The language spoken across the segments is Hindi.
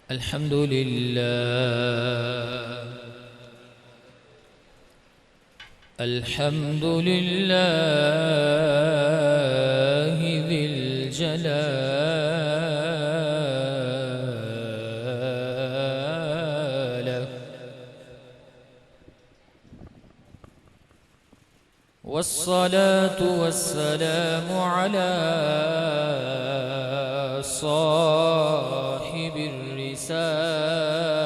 अल्हम्दुलिल्लाह ज़िल जलाल वस्सलातु वस्सलामु अला साहिबिर रिसाला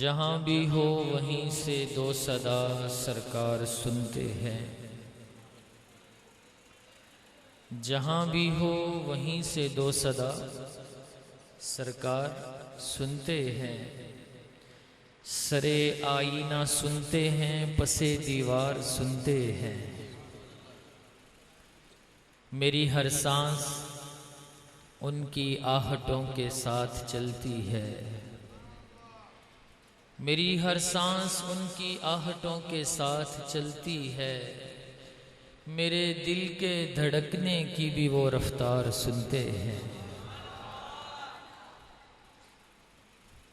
जहाँ भी हो वहीं से दो सदा सरकार सुनते हैं जहाँ भी हो वहीं से दो सदा सरकार सुनते हैं सरे आईना सुनते हैं पसे दीवार सुनते हैं मेरी हर सांस उनकी आहटों के साथ चलती है मेरी हर सांस उनकी आहटों के साथ चलती है मेरे दिल के धड़कने की भी वो रफ्तार सुनते हैं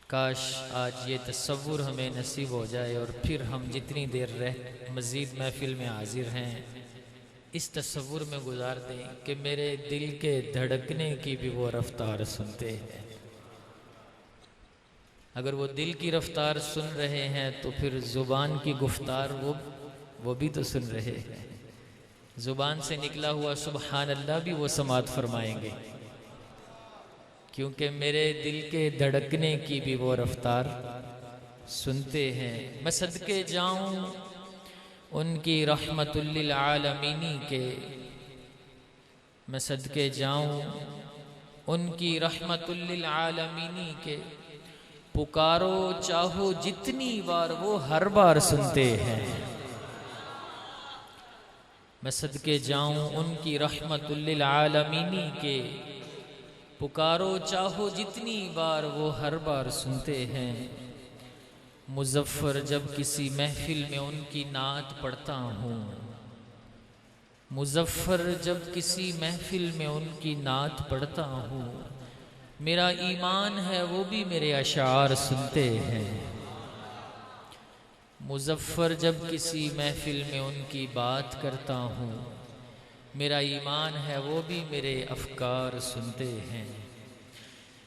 काश आज ये तसव्वुर हमें नसीब हो जाए और फिर हम जितनी देर मज़ीद महफिल में हाजिर हैं इस तसव्वुर में गुजार दें कि मेरे दिल के धड़कने की भी वो रफ्तार सुनते हैं अगर वो दिल की रफ्तार सुन रहे हैं तो फिर ज़ुबान की गुफ्तार वो भी तो सुन रहे हैं ज़ुबान से निकला हुआ सुबहान अल्लाह भी वो समात फरमाएंगे क्योंकि मेरे दिल के धड़कने की भी वो रफ्तार सुनते हैं मैं सदके जाऊं उनकी रहमतुल लिल आलमीनी के मैं सदके जाऊं उनकी रहमतुल लिल आलमीनी के पुकारो चाहो जितनी बार वो हर बार सुनते हैं। मैं सदके जाऊं उनकी रहमतुल लिल आलमीनी के पुकारो चाहो जितनी बार वो हर बार सुनते हैं। मुज़फ़्फ़र जब किसी महफिल में उनकी नात पढ़ता हूँ, मुज़फ़्फ़र जब किसी महफिल में उनकी नात पढ़ता हूँ, मेरा ईमान है वो भी मेरे अशार सुनते हैं। मुज़फ़्फ़र जब किसी महफिल में उनकी बात करता हूँ, मेरा ईमान है वो भी मेरे अफ़कार सुनते हैं।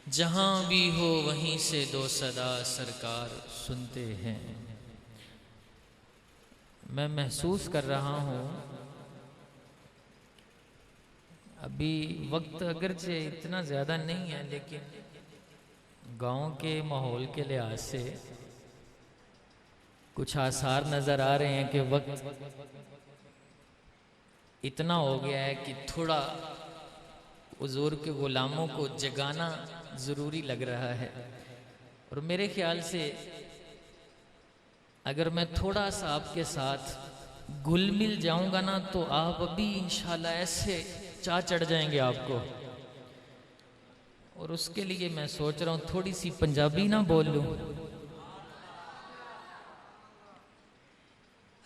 जहाँ भी हो वहीं से दो सदा सरकार सुनते हैं। मैं महसूस कर रहा हूँ अभी वक्त अगरचे इतना ज़्यादा नहीं है, लेकिन गांव के माहौल के लिहाज से कुछ आसार नज़र आ रहे हैं कि वक्त इतना हो गया है कि थोड़ा हुजूर के गुलामों को जगाना ज़रूरी लग रहा है। और मेरे ख्याल से अगर मैं थोड़ा सा आपके साथ घुल मिल जाऊंगा ना, तो आप अभी इंशाल्लाह ऐसे चाह चढ़ जाएंगे आपको। और उसके लिए मैं सोच रहा हूँ थोड़ी सी पंजाबी ना बोल लूँ।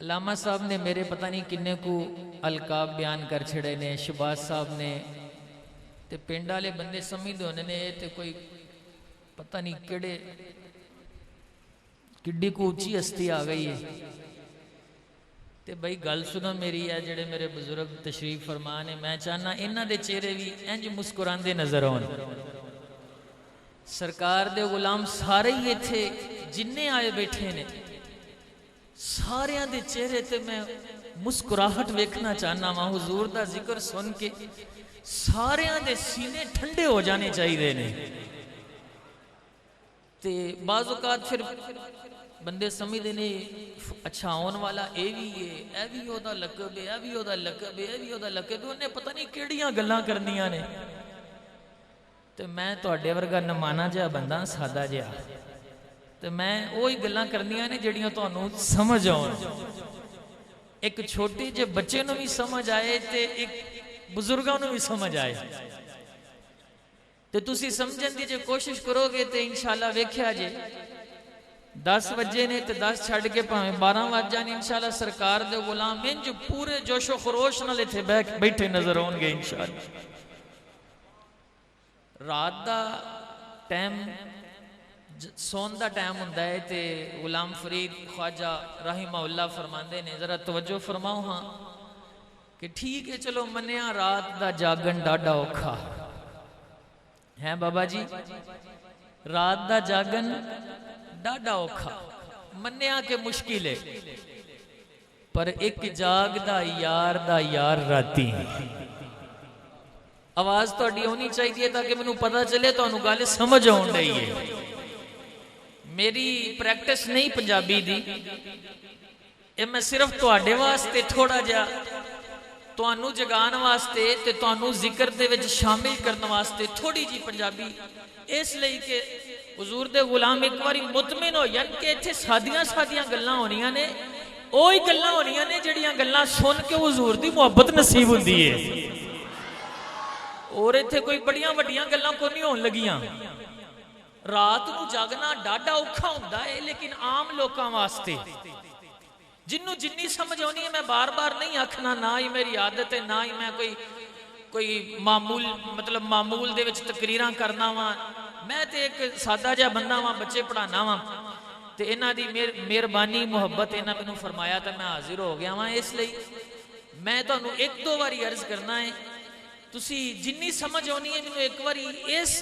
अल्लामा साहब ने मेरे पता नहीं किन्ने को अलकाब बयान कर छड़े ने, शहबाज साहब ने, ते पिंड वाले बंदे समझते होने ने ते कोई पता नहीं केड़े किड्डी को ऊंची हस्ती आ गई है। ते भाई गल सुनो मेरी है, जेड़े मेरे बुजुर्ग तशरीफ फरमा ने, मैं चाहना इन्हां दे चेहरे भी इंज मुस्कुरांदे नजर आउण। सरकार दे गुलाम सारे ही इत्थे जिन्ने आए बैठे ने, सारियां दे चेहरे ते मैं मुस्कुराहट वेखना चाहना वा। हुजूर दा जिक्र सुन के सारियां दे सीने ठंडे हो जाने चाहिए ने। ते बाज़ औकात फिर बंदे समझते ने अच्छा आने वाला ए भी है, ए भी ओदा लकब है, ए भी ओदा लकब है, ए भी ओदा लकब है, उन्हें पता नहीं केड़ियां गल्लां करनियां ने। ते मैं तुहाडे वर्गा नमाना जिहा बंदा, सादा जिहा, ते मैं ओही गल्लां करनियां ने जिहड़ियां तुहानूं समझ आउण। एक छोटे जे बच्चे नूं भी समझ आए ते एक बुजुर्गां नूं भी समझ आए। ते तुसी समझण दी जे कोशिश करोगे ते इंशाअल्लाह वेख्या जे 10 बजे ने ते 10 छड़ के भावें 12 बज जाने, इंशाअल्लाह सरकार दे गुलाम इंज पूरे जोशो खरोश नाल इत्थे बैठे नजर आउणगे इंशाअल्लाह। रात दा टाइम सोन दा टाइम हुंदा है ते गुलाम फरीद ख्वाजा रहिमहुल्लाह फरमांदे ने, जरा तवज्जो फरमाओ हाँ, कि ठीक है चलो मन्निया रात दा जागन डाडा औखा है बाबा जी, रात दा जागन डाडा औखा मन्निया के मुश्किल है, पर एक जागदा यार राती। आवाज थोड़ी होनी चाहिए ताकि मैनू पता चले तुहानू गल समझ आउण रही है। मेरी प्रैक्टिस नहीं पंजाबी दी, ये मैं सिर्फ तुहाडे वास्ते थोड़ा जिहा तुहानू जगान वास्ते ते तुहानू जिक्र दे विच शामिल करने वास्ते थोड़ी जी पंजाबी, इसलिए कि हुजूर दे गुलाम एक बारी मुतमिन हो जान कि इत्थे सादियां सादियां गल्लां होनियां ने, ओही गल्लां होनियां ने जिहड़ियां गल्लां सुन के हुजूर दी मुहब्बत नसीब हुंदी है। और इत्थे कोई बड़ियां वड्डियां गल्लां कोई नहीं होण लगियां। रात नूं जागना डाडा औखा हुंदा है, लेकिन आम लोकां वास्ते जिन्नू जिन्नी समझ आनी है, मैं बार बार नहीं आखना, ना ही मेरी आदत है, ना ही मैं कोई मामूल मतलब मामूल दे विच तकरीरां करना वा। मैं तो एक सादा जिहा बंदा वा, बच्चे पढ़ाना वा, तो इन्हां दी मेहरबानी मुहब्बत इन्हां मैनूं फरमाया तो मैं हाजिर हो गया वा। इसलिए मैं तुहानूं एक दो बारी अर्ज करना है, तुसी जिन्नी समझ आनी है मैनूं एक बारी इस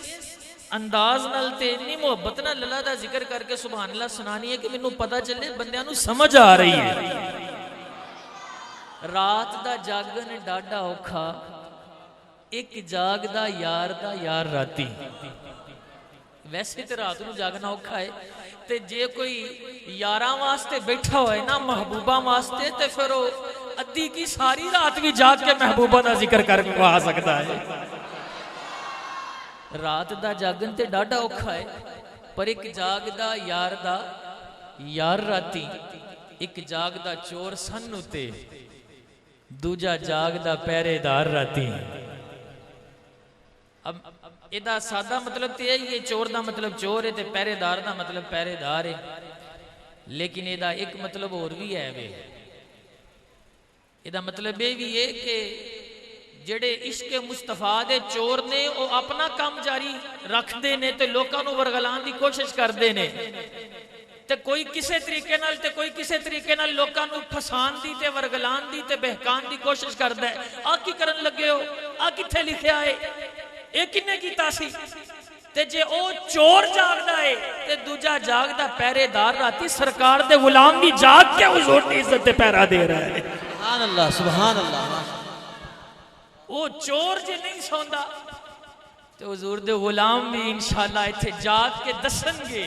अंदाज नाल ते इन्नी मुहब्बत नाल अल्लाह दा जिक्र करके सुभान अल्लाह सुनानी है कि मैनूं पता चले बंदियां नूं समझ आ रही है। रात दा जागन डाडा औखा, एक जागदा यार राती। वैसे तो रात नूं जागना औखा है, ते जे कोई यारां वास्ते बैठा होए ना महबूबा वास्ते, ते फिर वो अद्धी की सारी रात भी जाग के महबूबा का जिक्र करके आ सकता है। रात दा जागन ते डाढ़ा औखा है, पर एक जागदा यार दा यार राती, एक जागदा चोर सन उते, दूजा जागदा पहरेदार राती। अब इहदा सादा मतलब तो यही है, चोर का मतलब चोर है, तो पहरेदार का मतलब पहरेदार है। लेकिन इहदा एक मतलब होर भी है वे, इहदा मतलब ये भी है कि जेड़े इश्क मुस्तफा दे चोर ने वो अपना काम जारी रखते ने तो लोगों को वरगलाने की कोशिश करते हैं, तो कोई किसी तरीके नाल ते कोई किसी तरीके नाल लोगों को फसान दी ते वरगलान दी ते बहकान की कोशिश करता है। आ की करन लगे हो, आ किथे लिखा है, ये किन्ने कीता सी? ते जे ओ चोर जागदा है ते दूजा जागदा पहरेदार राती सरकार दे गुलाम भी जाग के हुजूर दी इज्जत ते पहरा दे रहा है। सुभान अल्लाह, सुभान अल्लाह। वो चोर जे नहीं सौंदा तो हुजूर दे गुलाम भी इंशाअल्लाह इत्थे जाग के दसणगे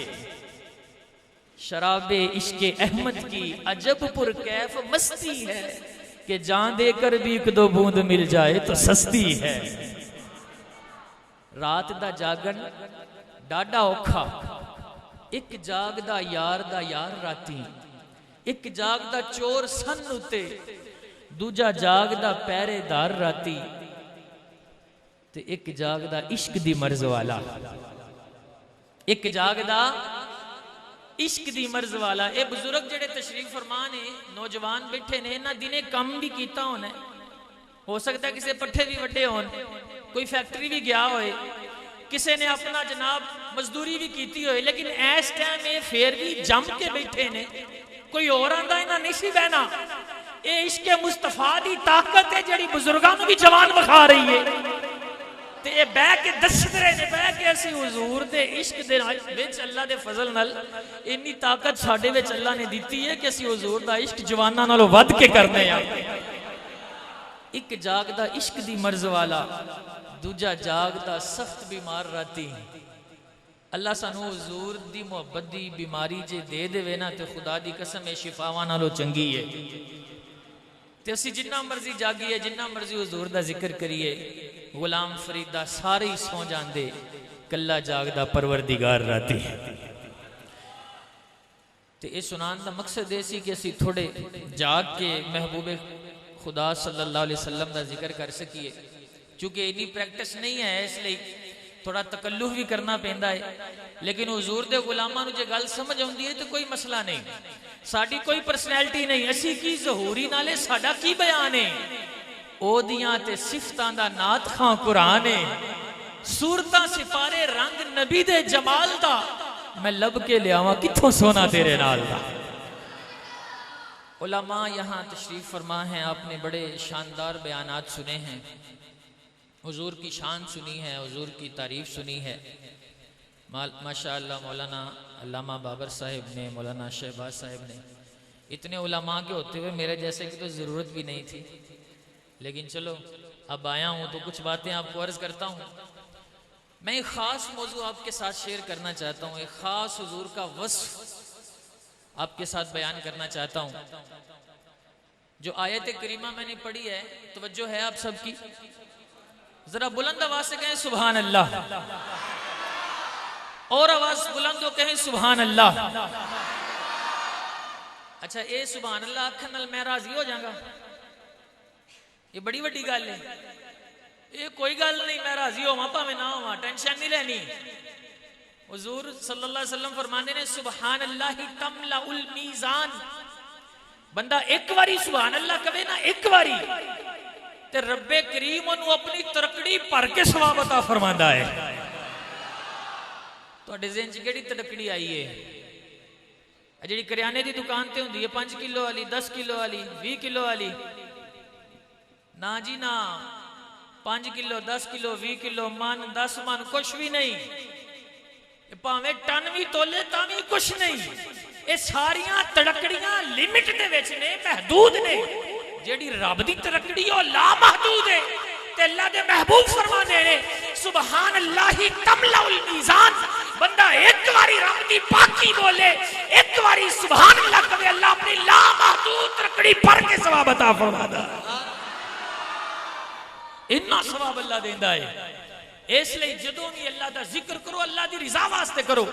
शराबे इश्के अहमद की अजब पुर कैफ मस्ती है कि जान देकर भी एक दो बूंद मिल जाए तो सस्ती है। रात दा जागन डाढ़ा औखा, एक जागदा यार राती, एक जागदा चोर सन उते, दूजा जागदा पहरेदार राती, ते एक जागदा इश्क दी मर्ज वाला, एक जागदा इश्क दी मर्ज वाला। ये बुजुर्ग जेड़े तशरीफ फरमा ने, नौजवान बैठे ने, इन्हां दिने कम भी कीता होना, हो सकता है किसी पट्ठे भी वड्डे होन, कोई फैक्ट्री भी गया होए, किसी ने अपना जनाब मजदूरी भी की होए, लेकिन इस टाइम ये फिर भी जम के बैठे ने, कोई और आंदा इन्हां नहीं सी बहना। ये इश्क मुस्तफा दी ताकत है जिहड़ी बुजुर्गां नूं भी जवान विखा रही है, ते ये बह के दसदे रहे ने, बह के असीं हुजूर दे इश्क दे विच अल्लाह दे फजल नाल इन्नी ताकत साडे विच अल्लाह ने दित्ती है कि असीं हुजूर दा इश्क जवानां नालों वध के करने आ। एक जागदा इश्क दी मर्ज वाला, दूजा जागदा सख्त बीमार राती। अल्लाह सानू हुजूर दी मुहब्बत दी बीमारी जे दे देवे ना तो खुदा दी कसम है शिफावां नालों चंगी है। ते असीं जिन्ना मर्जी जागिए, जिन्ना मर्जी हुजूर दा जिक्र करिए, गुलाम फरीदा सारे ही सौ जांदे, कल्ला जागदा परवरदिगार राती। ते इस सुनान दा मकसद ये सी कि असीं थोड़े जाग के महबूबे खुदा सल्लल्लाहु अलैहि वसल्लम दा जिक्र कर सकीए। चूंकि इन्नी प्रैक्टिस नहीं है इसलिए थोड़ा तकल्लुफ भी करना पैंदा है, लेकिन हुजूर दे गुलामां नूं जे गल समझ आउंदी है तो कोई मसला नहीं। साडी कोई पर्सनैलिटी नहीं, असी की ज़हूरी नाले साडा की बयान है, ओदियां ते सिफतां दा नात खां कुरान है, सूरतां सिफारे रंग नबी दे जमाल दा, मैं लब के लियावां कित्थों सोना तेरे नाल दा। उलमा यहाँ तशरीफ फरमा हैं, आपने बड़े शानदार बयानात सुने हैं, हुजूर की शान सुनी है, हुजूर की तारीफ सुनी है। माशाअल्लाह मौलाना अल्लामा बाबर साहिब ने, मौलाना शहबाज साहिब ने, इतने उलमा के होते हुए मेरे जैसे की तो ज़रूरत भी नहीं थी, लेकिन चलो अब आया हूँ तो कुछ बातें आपको अर्ज़ करता हूँ। मैं एक ख़ास मौजू आपके साथ शेयर करना चाहता हूँ, एक ख़ास हुजूर का वस्फ आपके साथ बयान करना चाहता हूँ। जो आयत करीमा मैंने पढ़ी है, तवज्जो है आप सबकी, जरा बुलंद आवाज से कहें सुभान अल्लाह, और आवाज बुलंद हो कहें सुभान अल्लाह। अच्छा, ये सुभान अल्लाह आखन नाल मैं राजी हो जाऊंगा? ये बड़ी वड्डी गल है। ये कोई गल नहीं, मैं राजी होवां भावें ना होवां, टेंशन नहीं लेनी। हुजूर सल्लल्लाहु अलैहि वसल्लम फरमाते ने सुभान अल्लाह तमलाउल मीज़ान, बंदा एक बारी सुभान अल्लाह कहे ना, एक बारी, ते रब्बे करीम उन्हें अपनी तरकड़ी भर के सवाब अता फरमांदा है। तुहाडे ज़हन च किहड़ी तरकड़ी आई है? जिहड़ी करियाने की दुकान ते हुंदी है, 5 किलो वाली, 10 किलो वाली, 20 किलो वाली? ना जी ना, 5 किलो, 10 किलो, 20 किलो, मन, 10 मन, कुछ भी नहीं। भावें टन भी तोले तां भी कुछ नहीं। ये सारियां तड़कड़ियां लिमिट दे विच ने, महदूद ने। जेड़ी रब दी तरकड़ी ओ ला महदूद है, ते अल्लाह दे महबूब फरमाते ने सुभान अल्लाह तमलाउल मीज़ान, बंदा एक बारी रब दी पाकी बोले, एक बारी सुभान अल्लाह कहे, अल्लाह अपनी ला महदूद तरकड़ी भर के सवाब अता फरमाता। इन्ना सवाब अल्लाह देंदा है। इसलिए जदों भी अल्लाह का जिक्र करो अल्लाह की रिजा वास्ते करो।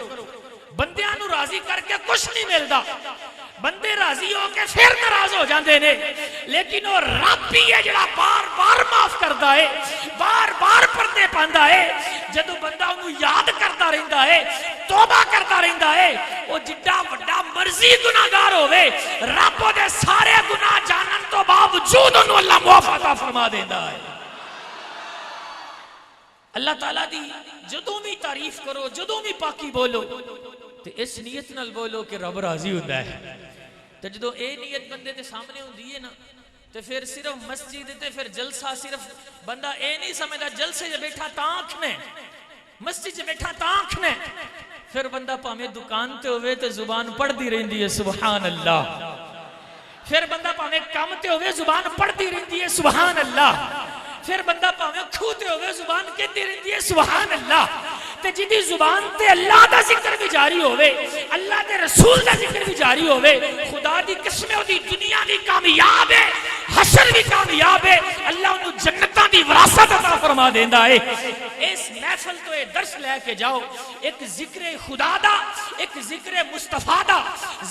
बंदियां नू राजी करके कुछ नहीं मिलता, बंदे राजी होके फिर नाराज हो जाते ने, लेकिन वो रब ही है जिहड़ा बार बार माफ करता है, बार बार पर्दे पांदा है। जदों बंदा उन्हें याद करता रहता है, तौबा करता रहता है, वो जिड्डा वड्डा मर्जी गुनाहगार होवे, रब दे सारे गुनाह जानन तो बावजूद उन्हें अल्लाह माफ अता फरमा देता है। अल्लाह ताला दी जदों भी तारीफ करो, जदों भी पाकी बोलो, तो इस नीयत नाल बोलो कि रब राजी होता है। तो जो ये नीयत बंदे के सामने होंदी है ना, तो फिर सिर्फ मस्जिद ते फिर जलसा, सिर्फ बंदा ये नहीं समझदा जलसे च बैठा तां आखने, मस्जिद च बैठा तां आखने, फिर बंदा भावें दुकान ते होवे तो जुबान पढ़ती रहती है सुभान अल्लाह, फिर बंदा भावें काम ते होवे जुबान पढ़ती रहती है सुभान अल्लाह, फिर बंदा भावें खूह ते होवे जुबान कहती रहती है सुभान अल्लाह। ते जिदी जुबान ते अल्लाह दा जिक्र भी जारी होवे, अल्लाह दे रसूल दा जिक्र भी जारी होवे, खुदा दी कसम ओदी दुनिया भी कामयाब है, हशर भी कामयाब है, अल्लाह उन्हें जन्नतां दी विरासत अता फरमा देंदा है। इस महफिल तो ये दर्श लेके जाओ, एक जिक्र खुदा दा, एक जिक्र मुस्तफा दा।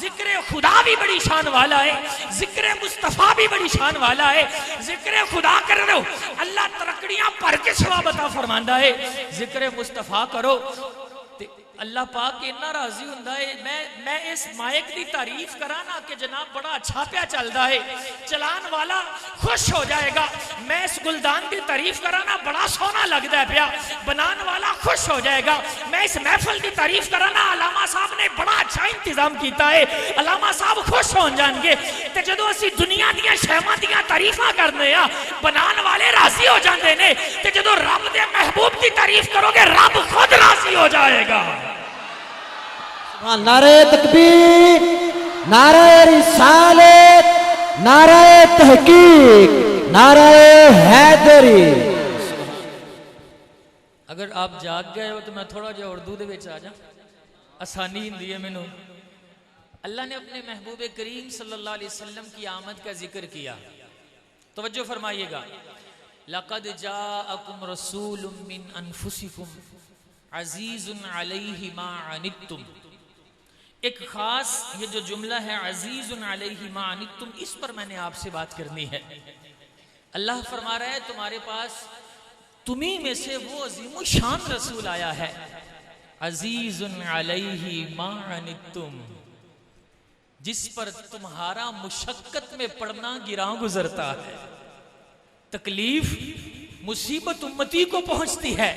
जिक्र खुदा भी बड़ी शान वाला है, जिक्र मुस्तफा भी बड़ी शान वाला है। जिक्र खुदा कर रहे हो अल्लाह तरक्कड़ियां भर के सवाब अता फरमांदा है, जिक्र मुस्तफा करो ते अल्लाह पाक इन्ना राजी हुंदा है। मैं इस माइक की तारीफ करा ना कि जनाब बड़ा अच्छा प्या चलता है, चलान वाला खुश हो जाएगा। मैं इस गुलदान की तारीफ करा ना बड़ा सोहना लगता है प्या, बनाने वाला खुश हो जाएगा। मैं इस महफिल की तारीफ करा ना अलामा साहब ने बड़ा अच्छा इंतजाम किया है, अलामा साहब खुश हो जाएंगे। तो जो असी दुनिया दियां शैवां दियां तारीफां करने आ, बनाने वाले राजी हो जाते हैं। तो जो रब दे महबूब की तारीफ करोगे रब खुद राजी हो जाएगा। नारे तकबीर, नारे रिसालत, नारे तहकीक, नारे हैदरी। अगर आप जाग गए हो तो मैं थोड़ा जिहा उर्दू दे विच आ जा, आसानी हुंदी है मैनू। अल्लाह ने अपने महबूब करीम सल्लल्लाहु अलैहि वसल्लम की आमद का जिक्र किया। तवज्जो फरमाइएगा, लक़द जाअकुम रसूलुम मिन अनफुसिकुम अज़ीज़ुन अलैहि मा अनित्तुम। एक खास ये जो जुमला है अज़ीज़ुन अलैहि मा अनित्तुम, इस पर मैंने आपसे बात करनी है। अल्लाह फरमा रहा है तुम्हारे पास तुम्ही में से वो अजीम शान रसूल आया है, अज़ीज़ुन अलैहि मा अनित्तुम, जिस पर तुम्हारा मुशक्कत में पड़ना गिरां गुजरता है, तकलीफ मुसीबत उम्मती को पहुंचती है,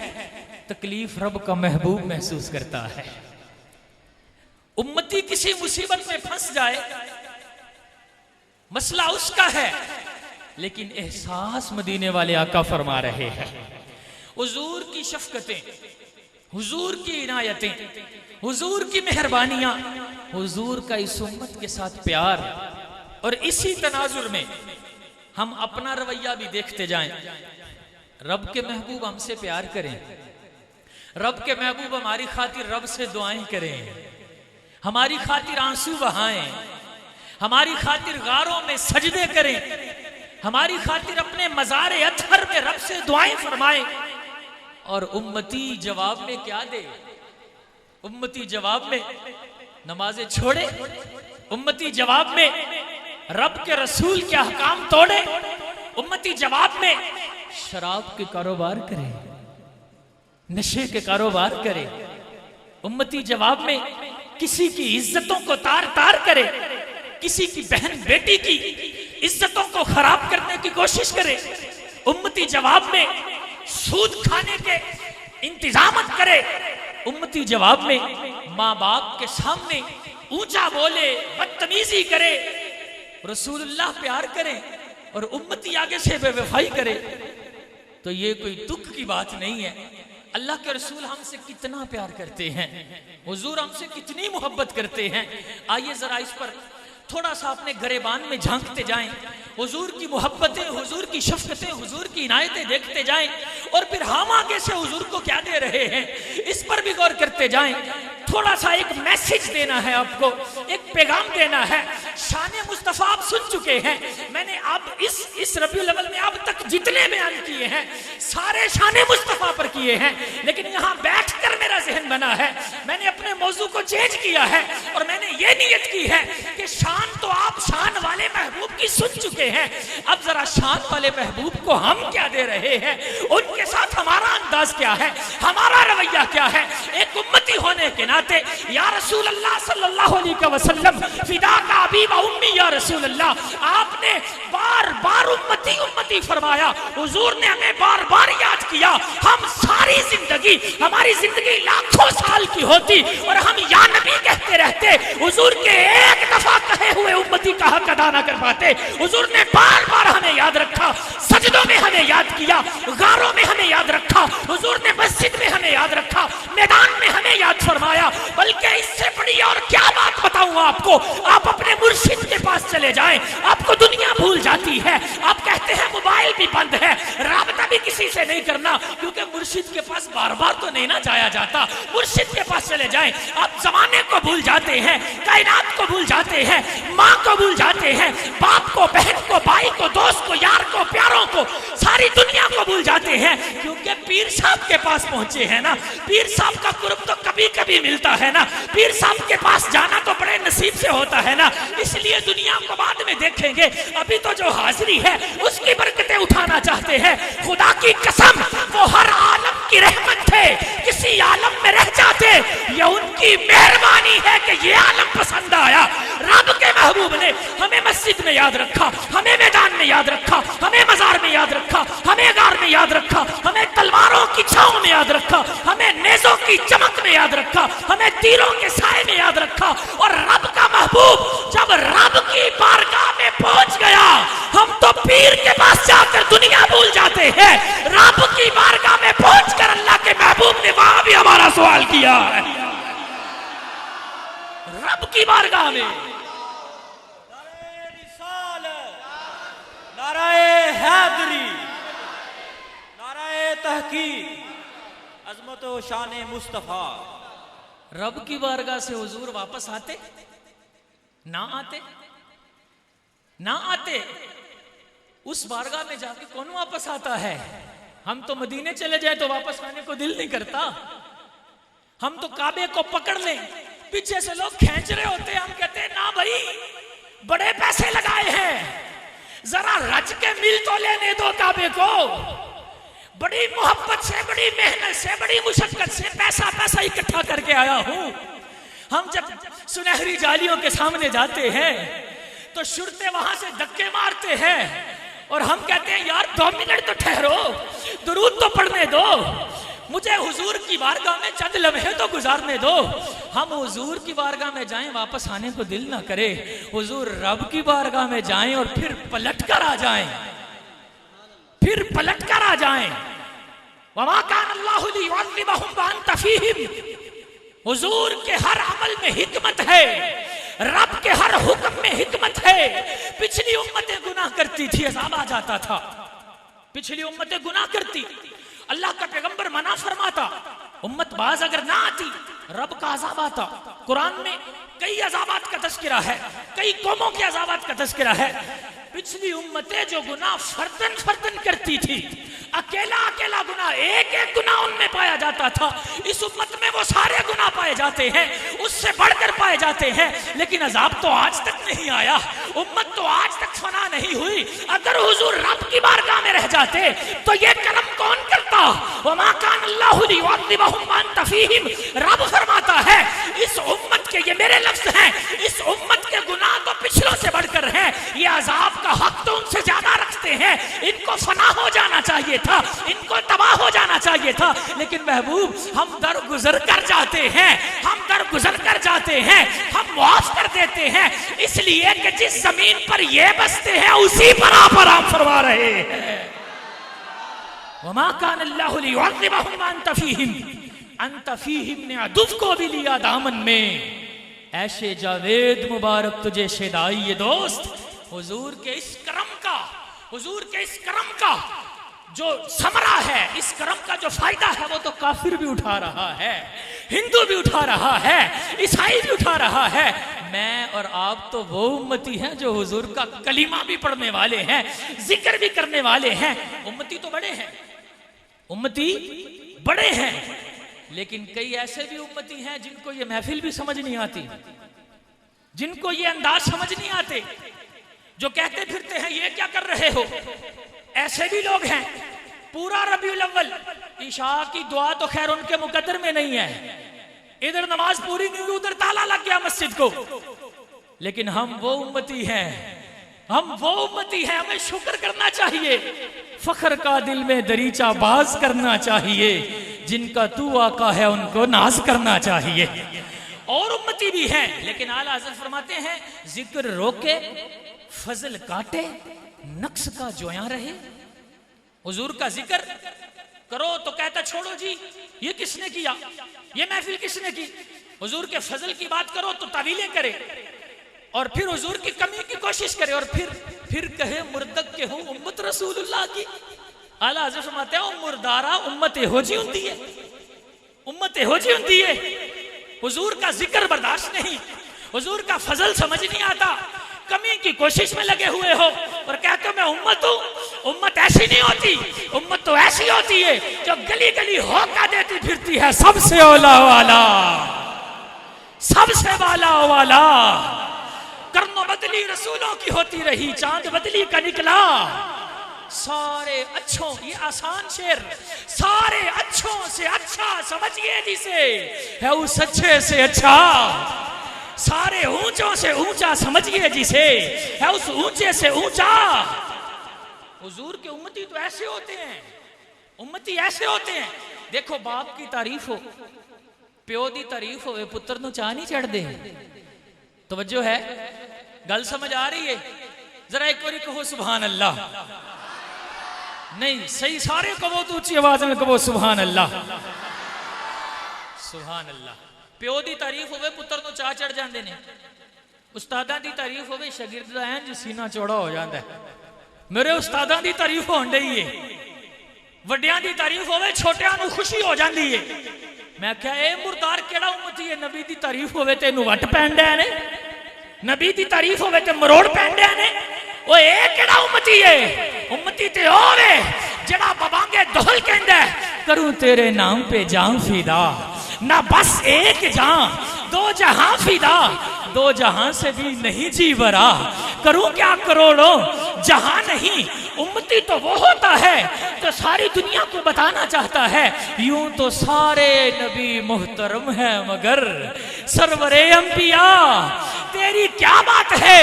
तकलीफ रब का महबूब महसूस करता है। उम्मती किसी मुसीबत में फंस जाए मसला उसका है, लेकिन एहसास मदीने वाले आका फरमा रहे हैं। हुजूर की शफकतें, हुजूर की इनायतें, हुजूर की मेहरबानियां, हुजूर का इस उम्मत के साथ प्यार, और इसी तनाजुर में हम अपना रवैया भी देखते जाएं। रब के महबूब हमसे प्यार करें, रब के महबूब हमारी खातिर रब से दुआएं करें, हमारी खातिर आंसू बहाएं, हमारी खातिर गारों में सजदे करें, हमारी खातिर अपने मज़ार अतहर में रब से दुआएं फरमाएं। और उम्मती जवाब में क्या दे? उम्मती जवाब में नमाजें छोड़े, उम्मती जवाब में रब के रसूल के अहकाम तोड़े, उम्मती जवाब में शराब के कारोबार करे, नशे के कारोबार करे, उम्मती जवाब में किसी की इज्जतों को तार तार करे, किसी की बहन बेटी की इज्जतों को खराब करने की कोशिश करे, उम्मती जवाब में सूद खाने के इंतजाम करे, उम्मती जवाब में माँ बाप के सामने ऊंचा बोले, बदतमीजी करे, रसूलुल्लाह प्यार करे और उम्मती आगे से बेवफाई करे। तो ये कोई दुख की बात नहीं है। अल्लाह के रसूल हमसे कितना प्यार करते हैं, हुजूर हमसे कितनी मोहब्बत करते हैं। आइए जरा इस पर थोड़ा सा अपने गरेबान में झांकते जाएं, हुजूर की मोहब्बतें, हुजूर की शफकतें, हुजूर की इनायतें देखते जाएं, और फिर हम आगे से हुजूर को क्या दे रहे हैं इस पर भी गौर करते जाएं। थोड़ा सा एक मैसेज देना है आपको, एक पैगाम देना है। शान मुस्तफ़ा आप सुन चुके हैं, मैंने अब इस रबीउल अव्वल में अब तक जितने बयान किए हैं सारे शान मुस्तफ़ा पर किए हैं, लेकिन यहाँ बैठकर मेरा जहन बना है, मैंने अपने मौजू को चेंज किया है और मैंने ये नियत की है कि शान तो आप शान वाले महबूब की सुन चुके हैं, अब जरा शान वाले महबूब को हम क्या दे रहे हैं, उनके साथ हमारा अंदाज क्या है, हमारा रवैया क्या है। एक उम्मती होने के नाते या रसूल अल्लाह सल्लल्लाहु अलैहि वसल्लम फिदा का अबी व उम्मी या रसूल अल्लाह, आपने बार बार उम्मती उम्मती फरमाया, हुजूर ने हमें बार बार याद किया। हम सारी जिंदगी, हमारी जिंदगी लाखों साल की होती और हम या नबी कहते रहते, हुजूर के एक दफा कहे हुए उम्मती का हक अदा न कर पाते। हुजूर ने बार बार हमें याद रखा, सजदों में हमें याद किया, गारों में हमें याद रखा, हुजूर ने मस्जिद में हमें याद रखा, मैदान में हमें याद फरमाया। बल्कि इससे बड़ी और क्या बात बताऊं आपको, आप अपने मुर्शिद के पास चले जाएं, आपको दुनिया भूल जाती है। आप कहते हैं मोबाइल भी बंद है, राबता भी किसी से नहीं करना, क्योंकि मुर्शिद के पास बार बार तो नहीं ना जाया जाता। मुर्शिद के पास चले जाएं, आप जमाने को भूल जाते हैं, कायनात को भूल जाते हैं, माँ को भूल जाते हैं, बाप को, बहन को, भाई को, दोस्त को, यार को, प्यारों को, सारी दुनिया को भूल जाते हैं, क्योंकि पीर साहब के पास पहुंचे हैं ना। पीर साहब का कुर्ब तो कभी कभी मिलता है ना, पीर साहब के पास जाना तो बड़े नसीब से होता है ना। इसलिए दुनिया को बाद में देखेंगे, अभी तो जो हाजिरी है उसकी बरकतें उठाना चाहते हैं। खुदा की कसम, वो हर आलम की रहमत थे, किसी आलम में रह जाते, ये उनकी मेहरबानी है कि ये आलम पसंद आया। रब के महबूब ने हमें मस्जिद में याद रखा, हमें मैदान में याद रखा, हमें मजार में याद रखा, हमें गार में याद रखा, हमें तलवारों की छांव में याद रखा, हमें नेज़ों की चमक में याद रखा, हमें तीरों के साए में याद रखा। और रब का महबूब जब रब की बारगाह में पहुंच गया, हम तो पीर के पास जाकर दुनिया भूल जाते हैं, रब की बारगाह में पहुंचकर अल्लाह के महबूब ने वहां भी हमारा सवाल किया है। रब की बारगाह में नाराए हैदरी, नाराए तहकीक, अजमत व शान मुस्तफा। रब की बारगाह से हुजूर वापस आते ना आते ना आते, उस बारगाह में जाके कौन वापस आता है। हम तो मदीने चले जाए तो वापस आने को दिल नहीं करता, हम तो काबे को पकड़ लें, पीछे से लोग खींच रहे होते, हम कहते हैं ना भाई बड़े पैसे लगाए हैं, जरा रच के मिल तो लेने दो काबे को। बड़ी मोहब्बत से, बड़ी मेहनत से, बड़ी मुशक्कत से पैसा इकट्ठा करके आया हूं। हम जब सुनहरी जालियों के सामने जाते हैं तो शुरते वहां से धक्के मारते हैं और हम कहते हैं यार 2 मिनट तो ठहरो, दुरूद तो पढ़ने दो, मुझे हुजूर की बारगाह में चंद लम्हे तो गुजारने दो। हम हुजूर की बारगाह में जाएं, वापस आने को दिल ना करे, हुजूर रब की बारगाह में जाएं और फिर पलट कर आ जाएं, फिर पलट कर आ जाएं। वमा कान अल्लाहु लियुअज़्ज़िबहुम व अंत फ़ीहिम, हुजूर के हर अमल में हिकमत है, रब के हर हुक्म में हिकमत है। पिछली उम्मतें गुनाह करती थी, अज़ाब आ जाता था, पिछली उम्मतें गुनाह करती, अल्लाह का पैगंबर मना फरमाता, उम्मत बाज अगर ना आती रब का अज़ाब आता। कुरान में कई अज़ाबात का तज़किरा है, कई कौमों के अज़ाबात का तज़किरा है। पिछली उम्मतें जो गुनाह फर्दन फर्दन करती थी, अकेला अकेला गुनाह, एक एक गुनाह उनमें पाया जाता था, इस उम्मत में वो सारे गुनाह पाए जाते हैं, उससे बढ़कर पाए जाते हैं, लेकिन अजाब तो आज तक नहीं आया, उम्मत तो आज तक फना नहीं हुई। अगर हुजूर रब की बारगाह में रह जाते तो ये कलम कौन करता। वमा कान अल्लाहु लियुअज़्ज़िबहुम व अंत फ़ीहिम, रब फरमाता है इस उम्मत के, ये मेरे लफ्ज हैं, इस उम्मत के गुनाह तो पिछलों से बढ़कर हैं, ये अजाब का हक तो उनसे ज्यादा रखते हैं, इनको फना हो जाना चाहिए था, इनको तबाह हो जाना चाहिए था, लेकिन महबूब हम दर गुजर कर जाते हैं, हम दर गुजर कर जाते हैं, हम मुआफ कर देते हैं, इसलिए कि जिस जमीन पर ये बसते हैं उसी पर आप आराम फरमा रहे हैं। वमा कान अल्लाहु लियुअज़्ज़िबहुम व अंत फ़ीहिम, अंत फ़ीहिम ने अदुफ को भी लिया दामन में, ऐशे जावेद मुबारक तुझे शेदाई ये दोस्त। हुजूर के इस करम का जो समरा है, इस करम का जो फायदा है, वो तो काफिर भी उठा रहा है, हिंदू भी उठा रहा है, ईसाई भी उठा रहा है। मैं और आप तो वो उम्मती हैं जो हुजूर का कलीमा भी पढ़ने वाले हैं, जिक्र भी करने वाले हैं। उम्मती तो बड़े हैं, उम्मती बड़े हैं, लेकिन कई ऐसे भी उम्मती हैं जिनको ये महफिल भी समझ नहीं आती, जिनको ये अंदाज समझ नहीं आते, जो कहते फिरते हैं ये क्या कर रहे हो। ऐसे भी लोग हैं। पूरा रबीउल अव्वल ईशा की दुआ तो खैर उनके मुकद्दर में नहीं है, इधर नमाज पूरी नहीं हुई, उधर ताला लग गया मस्जिद को। लेकिन हम वो उम्मती हैं, हमें शुक्र करना चाहिए, फख्र का दिल में दरीचा बाज करना चाहिए, जिनका तू आका है उनको नाज करना चाहिए। और उम्मती भी हैं, लेकिन आला हज़रत फरमाते हैं जिक्र रोके फजल काटे नक्श का जोया रहे। हुजूर का जिक्र करो तो कहता छोड़ो जी ये किसने किया, ये महफिल किसने की। हुजूर के फजल की बात करो तो तावीलें करे, और फिर हुजूर की कमी की कोशिश करे, और फिर कहे मुर्दक के हूं उम्मत रसूलुल्लाह की। आला हज़रत फरमाते हैं मुर्दारा उम्मत हो जी हुंदी है, उम्मत हो जी हुंदी है। हुजूर का जिक्र बर्दाश्त नहीं, हुजूर का फजल समझ नहीं आता, कमी की कोशिश में लगे हुए हो और कहते हो मैं उम्मत हूं। उम्मत ऐसी नहीं होती, उम्मत तो ऐसी होती है जो गली गली होका देती फिरती है, सबसे औला वाला, सबसे वाला वाला। कर्नो बदली रसूलों की होती रही, चांद बदली का निकला। सारे अच्छों, ये आसान शेर, सारे अच्छों से अच्छा समझिए जिसे है उस अच्छे से अच्छा, सारे ऊंचों से ऊंचा समझिए जिसे है उस ऊंचे से ऊंचा। हुजूर के उम्मती तो ऐसे होते हैं, उम्मती ऐसे होते हैं। देखो बाप की तारीफ हो, प्यो दी तारीफ हो, पुत्र नु चाह नहीं चढ़ दे। तवज्जो है, गल समझ आ रही है? जरा एक बार कहो सुभान अल्लाह। नहीं सही, सारे कहो तो ऊंची आवाज में कहो सुभान अल्लाह, सुभान अल्लाह। प्यो दी तारीफ होवे पुत्र नु चाह चढ़ जाते ने, उस्तादा दी तारीफ होवे शागिर्द दा इंज सीना चौड़ा हो जाता है। मेरे उस्तादा दी तारीफ होण डई है, वड्डियां दी तारीफ होवे छोटियां नु खुशी हो जाती है। मैं क्या ए मुर्दार केड़ा उम्मती है, नबी दी तारीफ होवे ते इनू वट पैण डे ने, नबी दी तारीफ होवे ते मरोड़ पैण डे ने। ओ ए केड़ा उम्मती है? उम्मती ते होवे जेड़ा बबांगे दोहल कहंदा है करूं तेरे नाम पे जान फिदा, ना बस एक जहां दो जहां फिदा, दो जहां से भी नहीं जी बरा, करूं क्या करोड़ों जहां नहीं। उम्मती तो वो होता है तो सारी दुनिया को बताना चाहता है, यूं तो सारे नबी मुहतरम है मगर सरवरे अंबिया तेरी क्या बात है।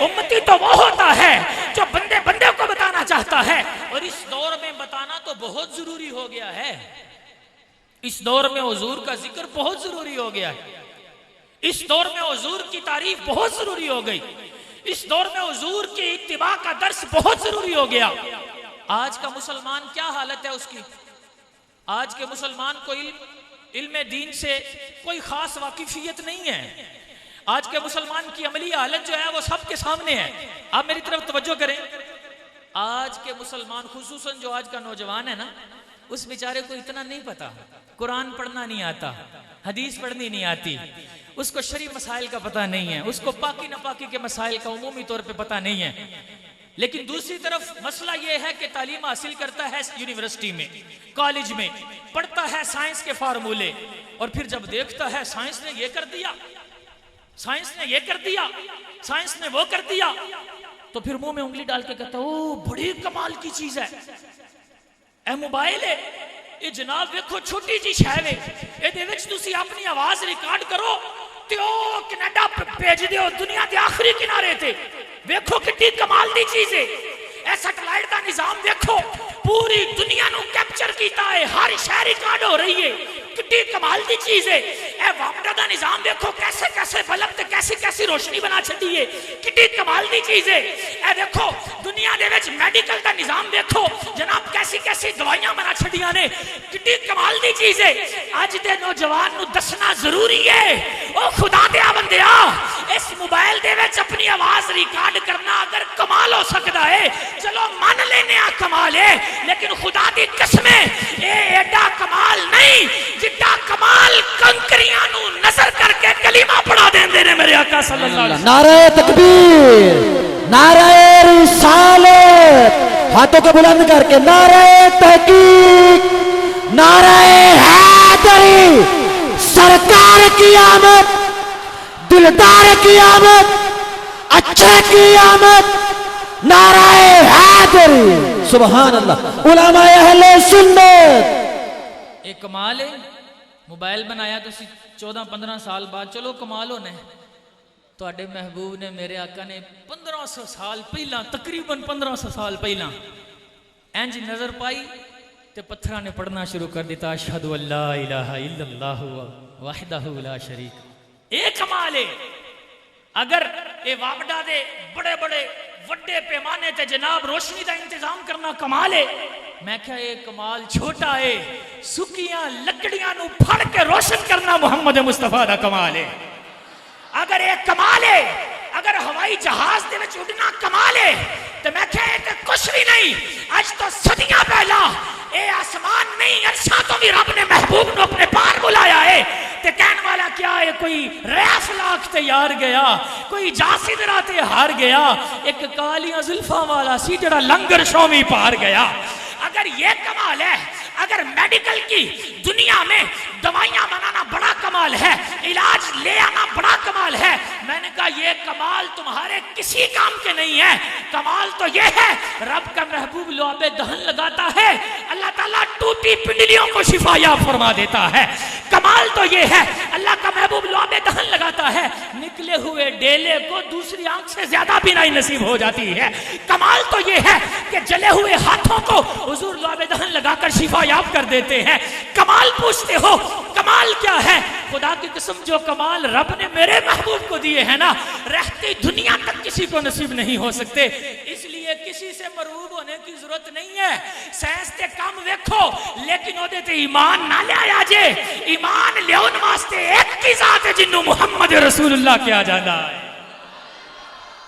उम्मती तो वो होता है जो बंदे बंदे को बताना चाहता है, और इस दौर में बताना तो बहुत जरूरी हो गया है। इस दौर में हुजूर का जिक्र बहुत जरूरी हो गया है, इस दौर में हुजूर की तारीफ बहुत जरूरी हो गई, इस दौर में हुजूर की इत्तिबा का दर्स बहुत जरूरी हो गया। आज का मुसलमान क्या हालत है उसकी? आज के मुसलमान को इल्म दीन से कोई खास वाकिफियत नहीं है। आज के मुसलमान की अमली हालत जो है वो सबके सामने है। आप मेरी तरफ तवज्जो करें। आज के मुसलमान, खुसूसन जो आज का नौजवान है ना, उस बेचारे को इतना नहीं पता, कुरान पढ़ना नहीं आता, हदीस पढ़नी नहीं आती, उसको शरी मसाइल का पता नहीं है, उसको पाकी नापाकी के मसाइल का उमूमी तौर पे पता नहीं है। लेकिन दूसरी तरफ मसला यह है कि तालीम हासिल करता है यूनिवर्सिटी में, कॉलेज में, पढ़ता है साइंस के फार्मूले, और फिर जब देखता है साइंस ने ये कर दिया, साइंस ने ये कर दिया, साइंस ने वो कर दिया, तो फिर मुंह में उंगली डाल के कहता ओ बड़ी कमाल की चीज है, ए मोबाइल है, ये जनाब देखो छोटी जी शय है, ਇਹਦੇ ਵਿੱਚ ਤੁਸੀਂ ਆਪਣੀ ਆਵਾਜ਼ ਰਿਕਾਰਡ ਕਰੋ ਤੇ ਉਹ ਕੈਨੇਡਾ ਭੇਜ ਦਿਓ ਦੁਨੀਆ ਦੇ ਆਖਰੀ ਕਿਨਾਰੇ ਤੇ। ਵੇਖੋ ਕਿੰਨੀ ਕਮਾਲ ਦੀ ਚੀਜ਼ ਹੈ। ਇਹ ਸੈਟਲਾਈਟ ਦਾ ਨਿਜ਼ਾਮ ਦੇਖੋ, पूरी दुनिया ਨੂੰ कैप्चर ਕੀਤਾ है, हर शहर रिकॉर्ड हो रही है, कितनी कमाल की चीज है। ए वापडा दा निजाम देखो, कैसे कैसे बल्ब ते कैसी कैसी रोशनी बना छड़ी है, कितनी कमाल की चीज है। ए देखो दुनिया दे विच मेडिकल दा निजाम देखो जनाब, कैसी कैसी दवाइयां बना छड़ियां ने, कितनी कमाल की चीज है। अज दे नौजवान नु दसना जरूरी है। ओ खुदा दे बंदिया, मोबाइल दे विच अपनी आवाज रिकॉर्ड करना अगर कमाल हो सकता है, चलो मान लेने कमाल है, लेकिन खुदा दी कसम ये एडा कमाल नहीं जितना कमाल कंकरियां नू नजर करके कलीमा पढ़ा देंदे ने मेरे आका सल्लल्लाहु अलैहि वसल्लम। नारे तकबीर, नारे रिसालत, हाथों को बुलंद करके नारे तहकीक, नारे हैदरी, सरकार की आमद, दिलदार की आमद, अच्छे की आमद, नारे हैदरी, सुभान अल्लाह। उलमा अहले सुन्नत। एक कमाल है, मोबाइल बनाया तुसी 14-15 साल बाद, चलो कमाल होना है। तुहाडे महबूब ने, मेरे आका ने 1500 साल पहला, तकरीबन 1500 साल पहला इंज नजर पाई ते पत्थरां ने पढ़ना शुरू कर दिता, अशहदु अल्ला इलाहा इल्लल्लाहु वहदहु ला शरीक। ये कमाल है। अगर ये वापडा दे बड़े बड़े वड्डे पैमाने ते जनाब रोशनी का इंतजाम करना कमाल है, मैं क्या ये कमाल छोटा है सुखियां लकड़ियां नू फड़ के रोशन करना मुहम्मद मुस्तफा दा कमाल है। अगर ये कमाल है, अगर हवाई जहाज दे विच उड़ना कमाल है, तो मैं क्या ये कुछ भी नहीं। आज तो सदियां पहला ये आसमान नहीं, अर्शा तो भी रब ने महबूब को अपने पार बुलाया है। ते कहने वाला क्या है, कोई रैफ लाख तैयार गया, कोई जासिद राते हार गया, एक कालियां जुल्फा वाला सी जड़ा लंगर शोमी पार गया। अगर ये कमाल है, अगर मेडिकल की दुनिया में दवाइयां बनाना बड़ा कमाल है, इलाज ले आना बड़ा कमाल है, मैंने कहा ये कमाल तुम्हारे किसी काम के नहीं है। कमाल तो ये है रब का महबूब लुआबे दहन लगाता है, अल्लाह ताला टूटी पिंडलियों को शिफाया फरमा देता है। कमाल तो ये है अल्लाह का महबूब लुआबे दहन लगाता है, निकले हुए डेले को दूसरी आंख से ज्यादा बिनाई नसीब हो जाती है। कमाल तो ये है कि जले हुए हाथों को हुजूर लुआबे दहन लगाकर शिफा याब कर देते हैं। कमाल पूछते हो कमाल क्या है? खुदा की कसम जो कमाल रब ने मेरे महबूब को दिए हैं ना, रहती दुनिया तक किसी को नसीब नहीं हो सकते। इसलिए किसी से मरूब होने की जरूरत नहीं है। साइंस के काम देखो, लेकिन ओदे ते ईमान ना ले आया जे। ईमान लियाउन वास्ते एक की जात है जिन्नू मुहम्मद रसूलुल्लाह कहा जाता है।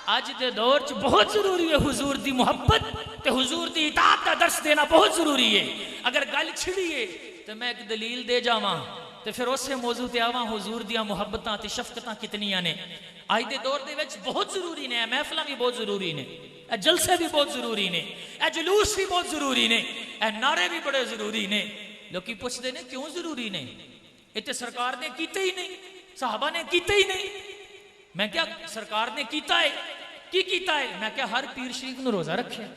अज के दौर च बहुत जरूरी है हुजूर दी मुहब्बत ते हुजूर दी इताअत का दर्श देना बहुत जरूरी है। अगर गल छिड़ी है तो मैं एक दलील दे जावां ते फिर उसे मौजू ते आवां हुजूर दियां मुहब्बतां ते शफकतां कितनियां ने। अज के दौर दे विच बहुत जरूरी ने, महफिलां भी बहुत जरूरी ने, जलसे भी बहुत जरूरी ने, जुलूस भी बहुत जरूरी ने, नारे भी बड़े जरूरी ने। लोग पुछते ने क्यों जरूरी ने? इत्ते सरकार ने कीते ही नहीं, साहबा ने कीते ही नहीं। मैं क्या सरकार ने कीता है? की कीता है? मैं क्या हर पीर शरीफ नु रोजा रखे,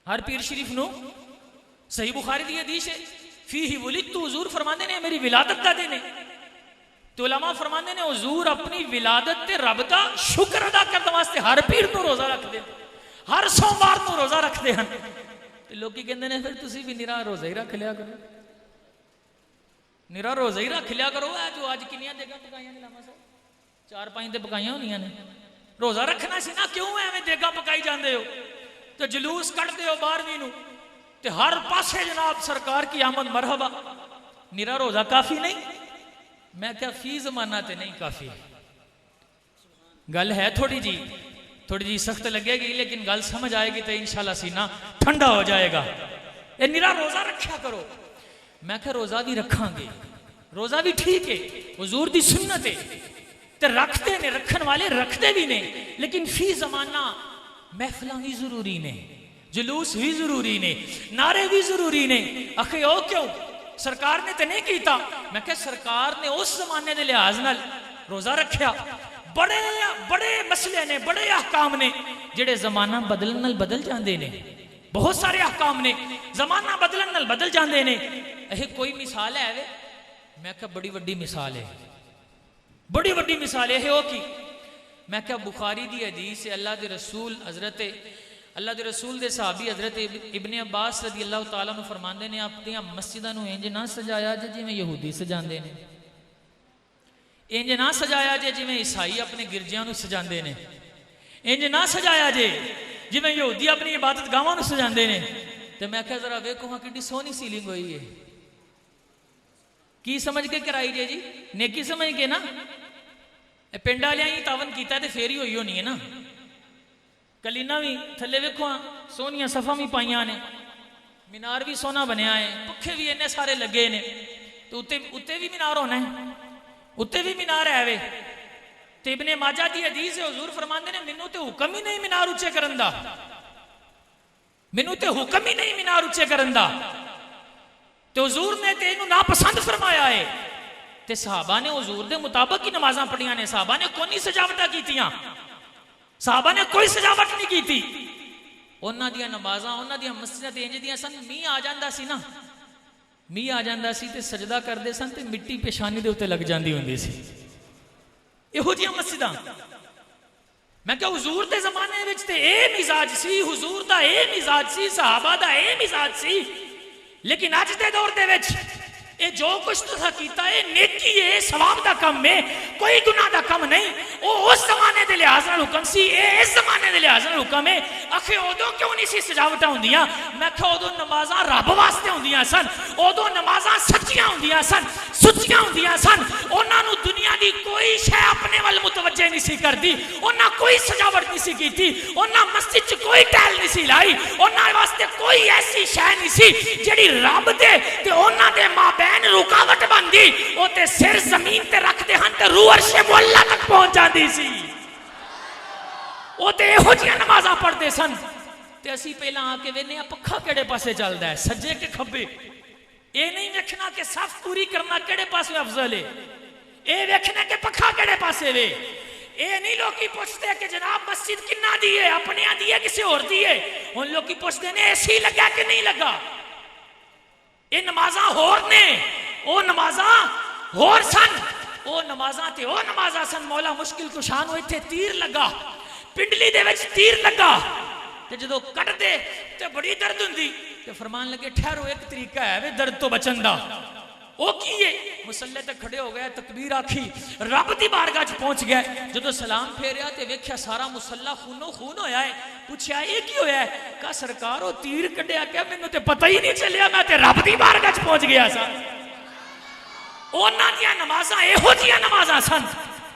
हर पीर शरीफ नु सही बुखारी दी हदीस है फी ही वलिदतु, हुजूर फरमांदे ने मेरी विलादत दा दिन है। तो उलमा फरमांदे ने हुजूर अपनी विलादत ते रब दा शुक्र अदा करने वास्ते हर पीर नु रोजा रखदे, हर सोमवार नु रोजा रखदे हन। ते लोकी कहंदे ने फिर तुसी भी निरा रोजा ही रख लिया करो, निरा रोजा ही रख लिया करो। जो आज किनियां देगां पकाइयां ने लामा साहब, 4-5 ते पकाइयां होनियां ने, रोजा रखना सी ना, क्यों एवें देगां पकाई जांदे हो? तो जुलूस कढ़दे हो 12वीं नूं ते हर पासे जनाब सरकार की आमद मरहबा। निरा रोजा काफी नहीं? मैं क्या फी जमाना ते नहीं काफी। गल है थोड़ी जी सख्त लगेगी, लेकिन गल समझ आएगी तो इंशाल्लाह सीना ठंडा हो जाएगा। ये निरा रोजा रखा करो। मैं क्या रोजा भी रखांगे, रोजा भी ठीक है, हुजूर दी सुन्नत है, ते रखते ने, रखन वाले रखते भी ने, लेकिन फी जमाना महफिलां भी जरूरी ने, जुलूस भी जरूरी ने, नारे भी जरूरी ने। आखे ओ क्यों? सरकार ने तो नहीं कीता। मैं क्या सरकार ने उस जमाने के लिहाज नाल रोजा रखा। बड़े बड़े मसले ने, बड़े अहकाम ने जेड़े जमाना बदलण नाल बदल जाते ने। बहुत सारे अहकाम ने जमाना बदलण नाल बदल जाते ने। यह कोई मिसाल है वे? मैं क्या बड़ी वड्डी मिसाल है, बड़ी वड्डी मिसाल है वो की। मैं क्या बुखारी दी हदीस है, अल्लाह के रसूल अल्लाह के रसूल दे सहाबी हजरत इब्ने अब्बास रदी अल्लाह तआला नु फरमांदे ने अपनी मस्जिदां नु इंज ना सजाया जे जिवें यहूदी सजांदे ने, इंज ना सजाया जे जिवें ईसाई अपने गिरजियां नु सजांदे ने, इंज ना सजाया जे जिवें यहूदी अपनी इबादत गावां नु सजांदे ने। ते मैं क्या जरा वेखो हां किड्डी सोहनी सीलिंग होई है। की समझ के कराई जे जी? नेकी समझ के ना? पिंड वाले ही तावन किया तो फिर ही हुई होनी है ना। कलीना भी थले वेखो सोहनिया सफा भी पाइया ने, मीनार भी सोहना बनया है, पखे भी इन्ने सारे लगे ने, तो उत्ते भी मीनार होना है, उत्ते भी मीनार है वे। ते इब्ने माजा की हदीस है, हुजूर फरमाते ने मैनू तो हुक्म ही नहीं मीनार उच्चे करन दा, मैनू तो हुक्म ही नहीं मीनार उच्चे करन दा। ते हुजूर ने ते इनू नापसंद फरमाया है। ते सहाबा ने हुजूर दे मुताबिक ही नमाज़ां पढ़ियां ने। सहाबा ने कोई नहीं सजावटां कीतियां, सहाबा ने कोई सजावट नहीं की थी। उन्हां दियां नमाज़ां उन्हां दियां मस्जिदां ते इंज दियां सन, मींह आ जांदा सी ना, मींह आ जांदा सी ते सजदा करदे सन ते मिट्टी पेशानी दे उत्ते लग जांदी हुंदी सी। इहो जिहियां मस्जिदां। मैं क्या हुजूर दे ज़माने विच ते ए मिजाज सी, हुजूर दा ए मिजाज सी, सहाबा दा ए मिजाज सी। लेकिन अज दे दौर दे विच ये जो कुछ तुसा कीता है नेकी है, सवाब दा कम है, कोई गुनाह दा कम नहीं। वो उस जमाने दे लिहाज नाल हुक्म सी, इस जमाने दे लिहाज नाल हुक्म है। आखे उदों क्यों नहीं सी सजावटां हुंदियां? मैं क्या उदों नमाज़ां रब वास्ते हुंदियां सन, उदों नमाज़ां सच्चियां हुंदियां सन, सुच्चियां हुंदियां सन। उन्हां नूं दुनिया दी कोई शै अपने वल मुतवज्जे नहीं सी करदी, उन्हां कोई सजावट नहीं सी कीती, उन्हां मस्जिद च कोई टैल नहीं सी लाई, उन्हां वास्ते कोई ऐसी शै नहीं सी जिहड़ी रब दे ते उन्हां दे मां रुकावट बनती। वो ते सिर जमीन ते रखते हैं तो रूह अर्शे मुअल्ला तक पहुंच जाती सी। वो ते इहो जिहियां नमाज़ां पढ़ते सन ते असीं पहलां आके वेखने पक्खा किहड़े पासे चलदा है, सज्जे के खब्बे। ये नहीं वेखना कि सफ पूरी करना किहड़े पासे अफजल है, ये वेखना कि पक्खा किहड़े पासे वे। ये नहीं लोग पूछते कि जनाब मस्जिद किन्ना दी है, अपने दी है किसी होर दी है। हुण लोग पूछते ने एसी लगा कि नहीं लगा। ये नमाज़ां होर ने, वो नमाज़ां होर सन, वो नमाज़ां ते वो नमाज़ां सन। मौला मुश्किल कुशां नूं इत्थे तीर लगा, पिंडली दे विच तीर लगा ते जदों कटदे ते बड़ी दर्द हुंदी ते फरमान लगे ठहरो, एक तरीका है वे दर्द तो बचन दा। वो की है? मुसल्ले ते खड़े हो गए, तकबीर आखी, रब दी बारगाह च पहुंच गए। जदों सलाम फेरिया ते वेख्या सारा मुसल्ला खूनो खून होया है। पूछया ये की होया है? कहा सरकार वो तीर कढ़िया, क्या मैनूं ते पता ही नहीं चलिया, मैं ते रब दी बारगाह च पहुंच गया सा। उन्हां दियां नमाज़ां इहो जिहियां नमाज़ां सन,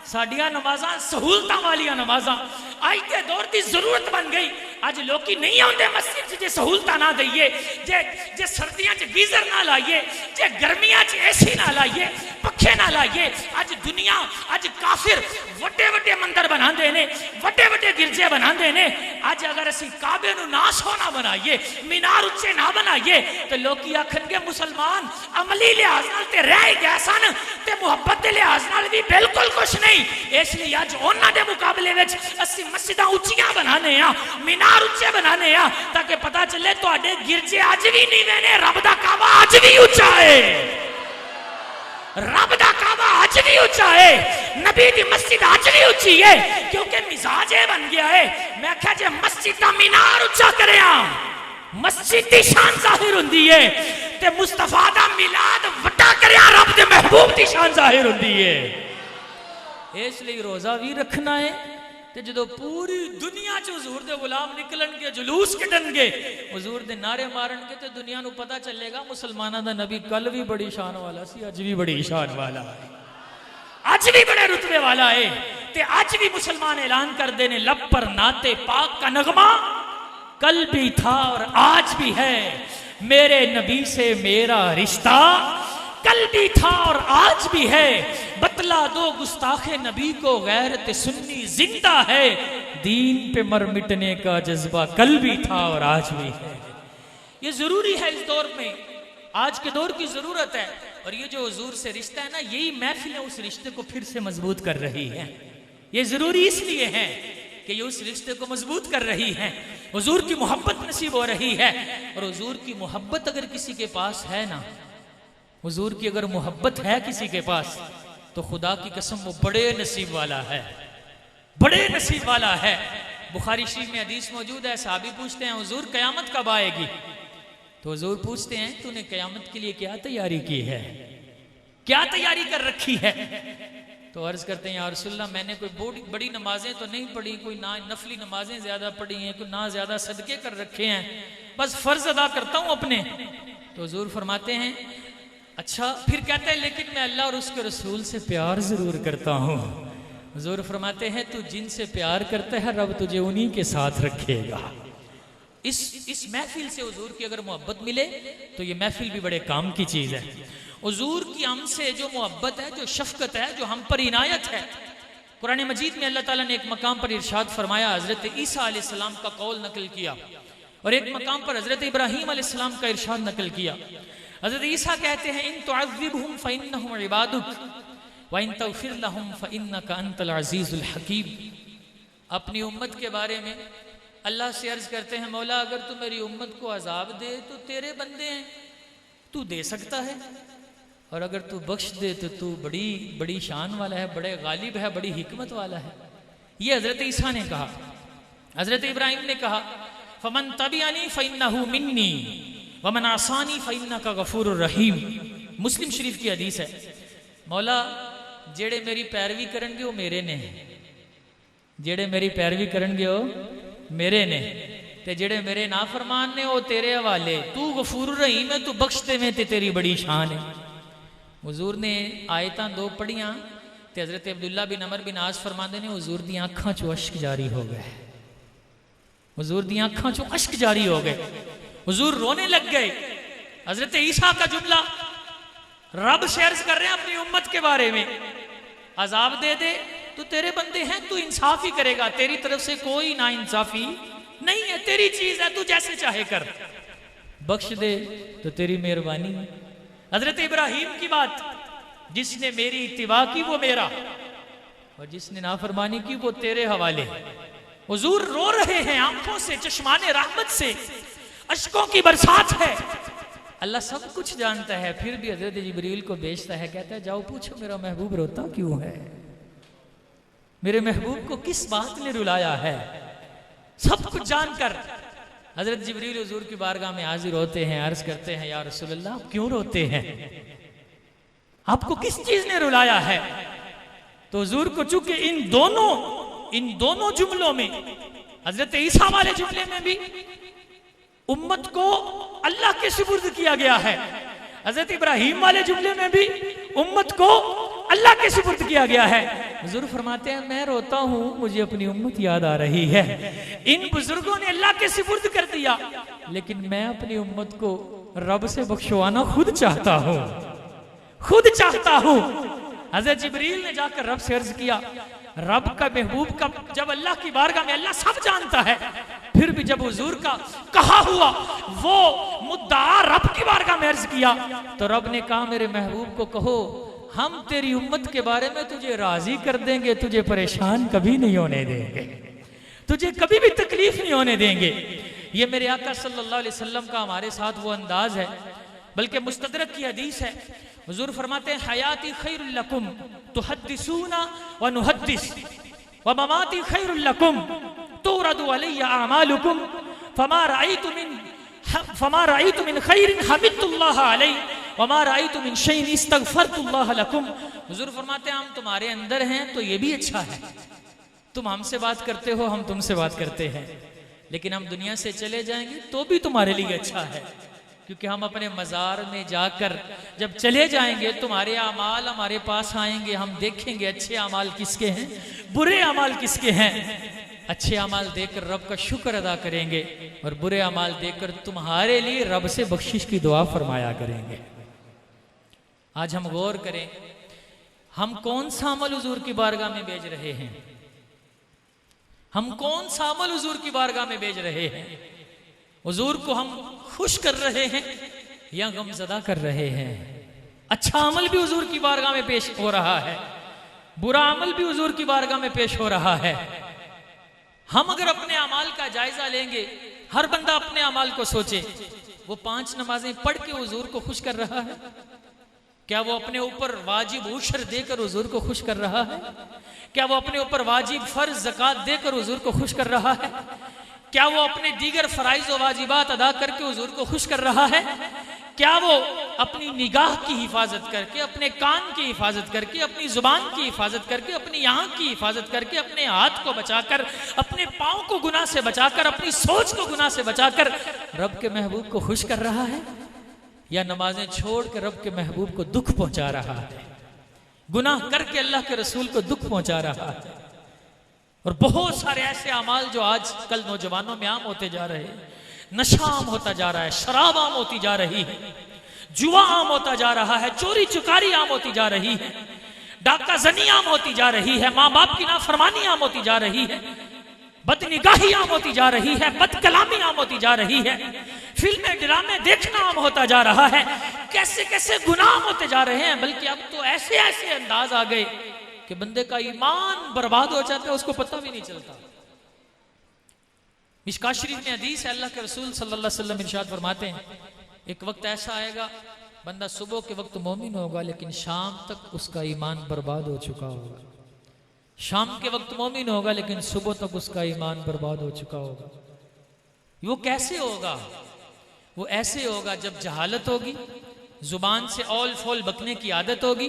साडियां नमाज़ां सहूलतां वालियां नमाज़ां। अज के दौर की जरूरत बन गई। अज लोग नहीं आते मस्जिद जे सहूलतां ना दईए, जे सर्दियां च गीजर ना लाइए, जे गर्मियां च एसी ना लाइए, पखे ना लाइए। अज दुनिया, अज काफिर वड्डे वड्डे मंदिर बनाते हैं, वड्डे वड्डे गिरजे बनाते हैं। अज अगर असी काबे नूं ना सोना बनाइए, मीनार उच्चे ना बनाइए तो लोग आखणगे मुसलमान अमली लिहाज नाल ते रह गए सन ते मुहब्बत के लिहाज नाल भी बिल्कुल कुछ नहीं। इसलिए अज उन्हां दे मुकाबले विच असी मस्जिदां उच्चियां बनाने आ, मीनार उच्चे बनाने आ, ताकि पता चले तुहाडे गिरजे अज भी नीवें ने, रब दा काबा अज भी उच्चा है, रब दा काबा अज भी उच्चा है, नबी दी मस्जिद अज भी उच्ची है। क्योंकि मिजाज ये बन गया है। मैं क्या जे मस्जिद दा मीनार उच्चा करिया, मस्जिद दी शान जाहिर हुंदी है, ते मुस्तफा दा मिलाद वड्डा करिया, रब दे महबूब दी शान जाहिर हुंदी है। इसलिए रोजा भी रखना है। ते जदों पूरी दुनिया च हुजूर दे गुलाम निकलणगे, जुलूस कढणगे, हुजूर दे नारे मारनगे, ते दुनिया नूं पता चलेगा मुसलमानां दा नबी कल भी बड़ी शान वाला सी, अज भी बड़ी शान वाला है, अज भी बड़े रुतबे वाला है। ते अज भी मुसलमान ऐलान करदे ने लब पर नाते पाक का नगमा कल भी था और आज भी है, मेरे नबी से मेरा रिश्ता कल भी था और आज भी है। बतला दो गुस्ताखे नबी को गैरत सुन्नी जिंदा है, दीन पे मर मिटने का जज्बा कल भी था और आज भी है। ये जरूरी है इस दौर में, आज के दौर की जरूरत है। और ये जो हुजूर से रिश्ता है ना, यही महफिलें उस रिश्ते को फिर से मजबूत कर रही हैं। ये जरूरी इसलिए है कि ये उस रिश्ते को मजबूत कर रही हैं, हुजूर की मोहब्बत नसीब हो रही है। और हुजूर की मोहब्बत अगर किसी के पास है ना, हुजूर की अगर मोहब्बत है किसी के पास, तो खुदा की कसम वो बड़े नसीब वाला है, बड़े नसीब वाला है। बुखारी शरीफ में हदीस मौजूद है, साहबी पूछते हैं हुजूर कयामत कब आएगी? तो हुजूर पूछते हैं तूने कयामत के लिए क्या तैयारी की है, क्या तैयारी कर रखी है? तो अर्ज करते हैं या रसूलल्लाह, मैंने कोई बड़ी नमाजें तो नहीं पढ़ी, कोई ना नफली नमाजें ज्यादा पढ़ी हैं, कोई ना ज्यादा सदके कर रखे हैं, बस फर्ज अदा करता हूं अपने। तो हुजूर फरमाते हैं अच्छा, फिर कहते हैं लेकिन मैं अल्लाह और उसके रसूल से प्यार जरूर करता हूं। हुजूर फरमाते हैं तू जिनसे प्यार करता है रब तुझे उन्हीं के साथ रखेगा। इस महफिल से हुजूर की अगर मोहब्बत मिले तो ये महफिल भी बड़े काम की चीज़ है। हुजूर की हमसे जो मोहब्बत है, जो शफकत है, जो हम पर इनायत है, कुरान मजीद में अल्लाह ताला ने एक मकाम पर इरशाद फरमाया, हज़रत ईसा अलैहिस्सलाम का कौल नकल किया और एक मकाम पर हज़रत इब्राहीम अलैहिस्सलाम का इरशाद नकल किया। हज़रत ईसा कहते हैं इन तुअज़्ज़िबहुम फ़इन्नहुम इबादुक व इन तग़फ़िर लहुम फ़इन्नका अंतल अज़ीज़ुल हकीम। अपनी उम्मत के बारे में अल्लाह से अर्ज करते हैं, मौला अगर तू मेरी उम्मत को अजाब दे तो तेरे बंदे हैं, तू दे सकता है, और अगर तू बख्श दे तो तू बड़ी बड़ी शान वाला है, बड़े गालिब है, बड़ी हिकमत वाला है। ये हज़रत ईसा ने कहा। हज़रत इब्राहीम ने कहा फमन तबिअनी फ़इन्नहु मिन्नी वमन आसानी फ़इन्नका गफ़ूरुर रहीम। मुस्लिम शरीफ की हदीस है, मौला जेड़े मेरी पैरवी करनगे वो मेरे ने, जेड़े मेरी पैरवी करनगे वो मेरे ने, ते जेड़े मेरे नाफरमान ने वो तेरे हवाले, तू गफूर रहीम है, तू बख्शते में ते तेरी बड़ी शान है। हुजूर ने आयतां दो पढ़ियां ते हज़रत अब्दुल्ला बिन अमर बिन आस फरमाते ने हुजूर दी आंखां चो अश्क जारी हो गए, हुजूर दी आंखां चो अश्क जारी हो गए, हुजूर रोने लग गए। हज़रत ईसा का जुमला रब से अर्ज कर रहे हैं अपनी उम्मत के बारे में, अजाब दे दे तो तेरे बंदे हैं, तू इंसाफ ही करेगा, तेरी तरफ से कोई ना इंसाफी नहीं है, तेरी चीज है, तू जैसे चाहे कर, बख्श दे तो तेरी मेहरबानी। हजरत इब्राहीम की बात, जिसने मेरी इत्तिबा की वो मेरा, और जिसने नाफरमानी की वो तेरे हवाले। हुजूर रो रहे हैं आंखों से, चश्माने रहमत से अश्कों की बरसात है। अल्लाह सब कुछ जानता है, फिर भी हजरत जिब्रील को भेजता है, कहता है जाओ पूछो मेरा महबूब रोता क्यों है, मेरे महबूब को किस बात ने रुलाया है। सब कुछ जानकर हजरत जिब्रील हुजूर की बारगाह में हाजिर होते हैं, अर्ज करते हैं या रसूलल्लाह आप क्यों रोते हैं, आपको किस चीज ने रुलाया है। तो हुजूर को चूंकि इन दोनों जुमलों में, हजरत ईसा वाले जुमले में भी उम्मत को अल्लाह के सुपुर्द किया गया है, हजरत इब्राहीम वाले जुमले में भी उम्मत को अल्लाह के सुपुर्द किया गया है। हुजूर फरमाते हैं मैं रोता हूं, मुझे अपनी उम्मत याद आ रही है। इन बुजुर्गों ने अल्लाह के सुपुर्द कर दिया, लेकिन मैं अपनी उम्मत को रब से बख्शवाना खुद चाहता हूं, खुद चाहता हूं। हजरत जिब्रील ने जाकर रब से अर्ज किया, रब का महबूब का जब अल्लाह की बारगाह में, अल्लाह सब जानता है, फिर भी जब हुजूर का कहा हुआ वो मुद्दा रब की बारगाह में अर्ज किया, तो रब ने कहा मेरे महबूब को कहो हम तेरी उम्मत के बारे में तुझे राजी कर देंगे, तुझे परेशान कभी नहीं होने देंगे, तुझे कभी भी तकलीफ नहीं होने देंगे। ये मेरे आका सल्लल्लाहु अलैहि वसल्लम का हमारे साथ वो अंदाज है, बल्कि मुस्तदरक की हदीस है। हुजूर फरमाते हैं हयाती खैरुल लकुम तुहद्दिसूना व नुहद्दिस व ममाती खैरुल लकुम तुरदु अलैया अमालुकुम फमा राइतु मिन खैरिन हमिदुल्लाह अलैहि वमा राइतु मिन शैइन इस्तगफरतुल्लाह लकुम। हुजूर फरमाते हैं हम तुम्हारे अंदर हैं तो ये भी अच्छा है, तुम हमसे बात करते हो, हम तुमसे बात करते हैं, लेकिन हम दुनिया से चले जाएंगे तो भी तुम्हारे लिए अच्छा है, क्योंकि हम अपने मज़ार में जाकर जब चले जाएंगे तुम्हारे अमाल हमारे पास आएंगे, हम देखेंगे अच्छे अमाल किसके हैं, बुरे अमाल किसके हैं। अच्छे अमाल देकर रब का शुक्र अदा करेंगे और बुरे अमाल देकर तुम्हारे लिए रब से बख्शिश की दुआ फरमाया करेंगे। आज हम गौर करें, हम कौन सा अमल हुजूर की बारगाह में भेज रहे हैं, हम कौन सा अमल हुजूर की बारगाह में भेज रहे हैं। हुजूर को हम खुश कर रहे हैं या गमज़दा कर रहे हैं। अच्छा अमल भी हुजूर की बारगाह में पेश हो रहा है, बुरा अमल भी हुजूर की बारगाह में पेश हो रहा है। हम अगर अपने अमाल का जायजा लेंगे, हर बंदा अपने अमाल को सोचे, वो 5 नमाजें पढ़ के हुजूर को खुश कर रहा है, क्या वो अपने ऊपर वाजिब उशर देकर हुजूर को खुश कर रहा है, क्या वो अपने ऊपर वाजिब फर्ज ज़कात देकर हुजूर को खुश कर रहा है, क्या वो अपने दीगर फराइज व वाजिबात अदा करके हुजूर को खुश कर रहा है, क्या वो अपनी निगाह की हिफाजत करके, अपने कान की हिफाजत करके, अपनी जुबान की हिफाजत करके, अपनी आंख की हिफाजत करके, अपने हाथ को बचाकर, अपने पाँव को गुनाह से बचाकर, अपनी सोच को गुनाह से बचाकर रब के महबूब को खुश कर रहा है, या नमाजें छोड़ कर रब के महबूब को दुख पहुंचा रहा है। गुनाह करके अल्लाह के रसूल को दुख पहुंचा रहा है। और बहुत सारे ऐसे अमाल जो आज कल नौजवानों में आम होते जा रहे हैं। नशा आम होता जा रहा है, शराब आम होती जा रही है, जुआ आम होता जा रहा है, चोरी चुकारी आम होती जा रही है, डाका जनी आम होती जा रही है, माँ बाप की नाफरमानी आम होती जा रही है, बदनिगाही आम होती जा रही है, बदकलामी आम होती जा रही है, फिल्में ड्रामे देखना आम होता जा रहा है। कैसे कैसे गुनाह होते जा रहे हैं। बल्कि अब तो ऐसे ऐसे अंदाज आ गए कि बंदे का ईमान बर्बाद हो जाता है, उसको पता भी नहीं चलता। मिशकात शरीफ में हदीस है, अल्लाह के रसूल सल्लल्लाहु अलैहि वसल्लम इरशाद फरमाते हैं, एक वक्त ऐसा आएगा बंदा सुबह के वक्त मोमिन होगा लेकिन शाम तक उसका ईमान बर्बाद हो चुका होगा। शाम के वक्त मोमिन होगा लेकिन सुबह तक उसका ईमान बर्बाद हो चुका होगा। वो कैसे होगा? वो ऐसे होगा जब जहालत होगी, जुबान से ऑल फॉल बकने की आदत होगी,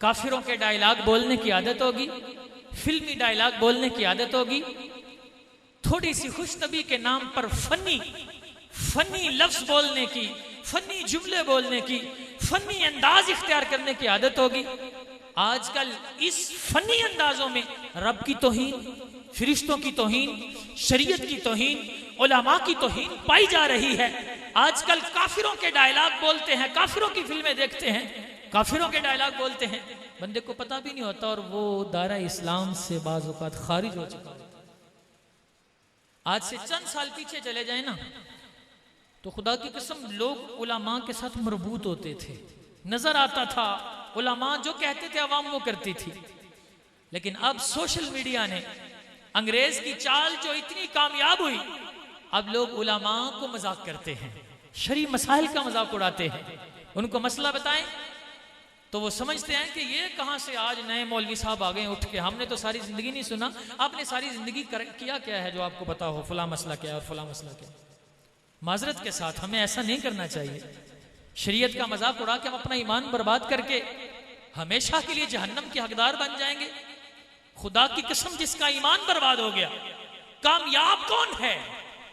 काफिरों के डायलॉग बोलने की आदत होगी, फिल्मी डायलॉग बोलने की आदत होगी, थोड़ी सी खुशनबी के नाम पर फनी लफ्ज बोलने की, फनी जुमले बोलने की, फनी अंदाज इख्तियार करने की आदत होगी। आजकल इस फनी अंदाजों में रब की तौहीन, फरिश्तों की तौहीन, शरीयत की तौहीन, उलमा की तौहीन पाई जा रही है। आजकल काफिरों के डायलॉग बोलते हैं, काफिरों की फिल्में देखते हैं, काफिरों के डायलॉग बोलते हैं, बंदे को पता भी नहीं होता और वो दायरा इस्लाम से बाज़ औक़ात खारिज हो चुका है। आज से चंद साल पीछे चले जाए ना तो खुदा की कसम लोग उलमा के साथ मरबूत होते थे, नजर आता था उलमा जो कहते थे अवाम वो करती थी। लेकिन अब सोशल मीडिया ने अंग्रेज की चाल जो इतनी कामयाब हुई, अब लोग उलमा को मजाक करते हैं, शरई मसाइल का मजाक उड़ाते हैं। उनको मसला बताएं तो वो समझते हैं कि ये कहां से आज नए मौलवी साहब आ गए उठ के, हमने तो सारी जिंदगी नहीं सुना, आपने सारी जिंदगी किया क्या है जो आपको पता हो, फला मसला क्या है और फला मसला क्या है। माजरत के साथ हमें ऐसा नहीं करना चाहिए। शरीयत का मजाक उड़ा के हम अपना ईमान बर्बाद करके हमेशा के लिए जहन्नम के हकदार बन जाएंगे। खुदा की कसम जिसका ईमान बर्बाद हो गया, कामयाब कौन है?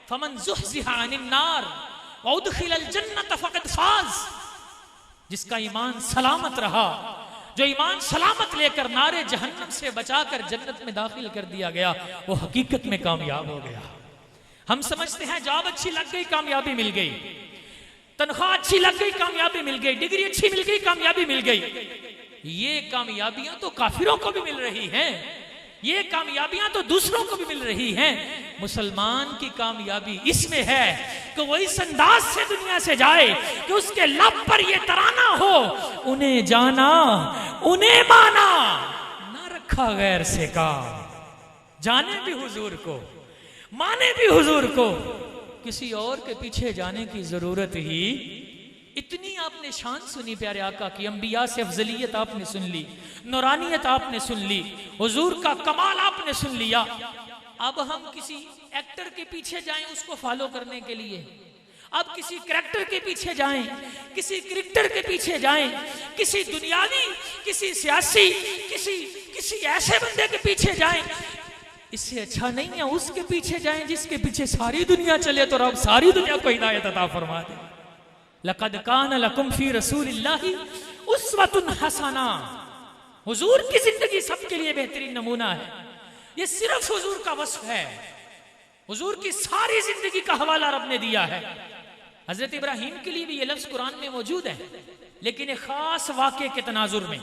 फमन ज़ुहज़िहा अनिन नार व उदखिलल जन्नत फ़क़द फ़ाज़। जिसका ईमान सलामत रहा, जो ईमान सलामत लेकर नारे जहन्नम से बचाकर जन्नत में दाखिल कर दिया गया, वो हकीकत में कामयाब हो गया। हम समझते हैं जॉब अच्छी लग गई कामयाबी मिल गई, तनख्वाह अच्छी लग गई कामयाबी मिल गई, डिग्री अच्छी मिल गई कामयाबी मिल गई। ये कामयाबियां तो काफिरों को भी मिल रही हैं, ये कामयाबियां तो दूसरों को भी मिल रही हैं। मुसलमान की कामयाबी इसमें है कि वो इस अंदाज से दुनिया से जाए कि उसके लब पर ये तराना हो, उन्हें जाना उन्हें माना, ना रखा गैर से काम। जाने भी हुजूर को, माने भी हुजूर को, किसी और के पीछे जाने की जरूरत ही। इतनी आपने शान सुनी प्यारे आका की, अंबिया से अफजलियत आपने सुन ली, नूरानियत आपने सुन ली, हुजूर का कमाल आपने सुन लिया। अब हम किसी एक्टर के पीछे जाएं उसको फॉलो करने के लिए, अब किसी करैक्टर के पीछे जाएं, किसी क्रिकेटर के पीछे जाएं, किसी दुनियावी, किसी सियासी, किसी ऐसे बंदे के पीछे जाएं, इससे अच्छा नहीं है उसके पीछे जाएं जिसके पीछे सारी दुनिया चले तो रब सारी दुनिया को हिदायत अता फरमा दे। लक़द कान लकुम फी रसूलिल्लाहि उस्वतुन हसना। हुजूर की जिंदगी सबके लिए बेहतरीन नमूना है। ये सिर्फ हुजूर का वस्फ है, हुजूर की सारी जिंदगी का हवाला रब ने दिया है। हजरत इब्राहीम के लिए भी ये लफ्ज कुरान में मौजूद है, लेकिन एक खास वाक़े के तनाजुर में।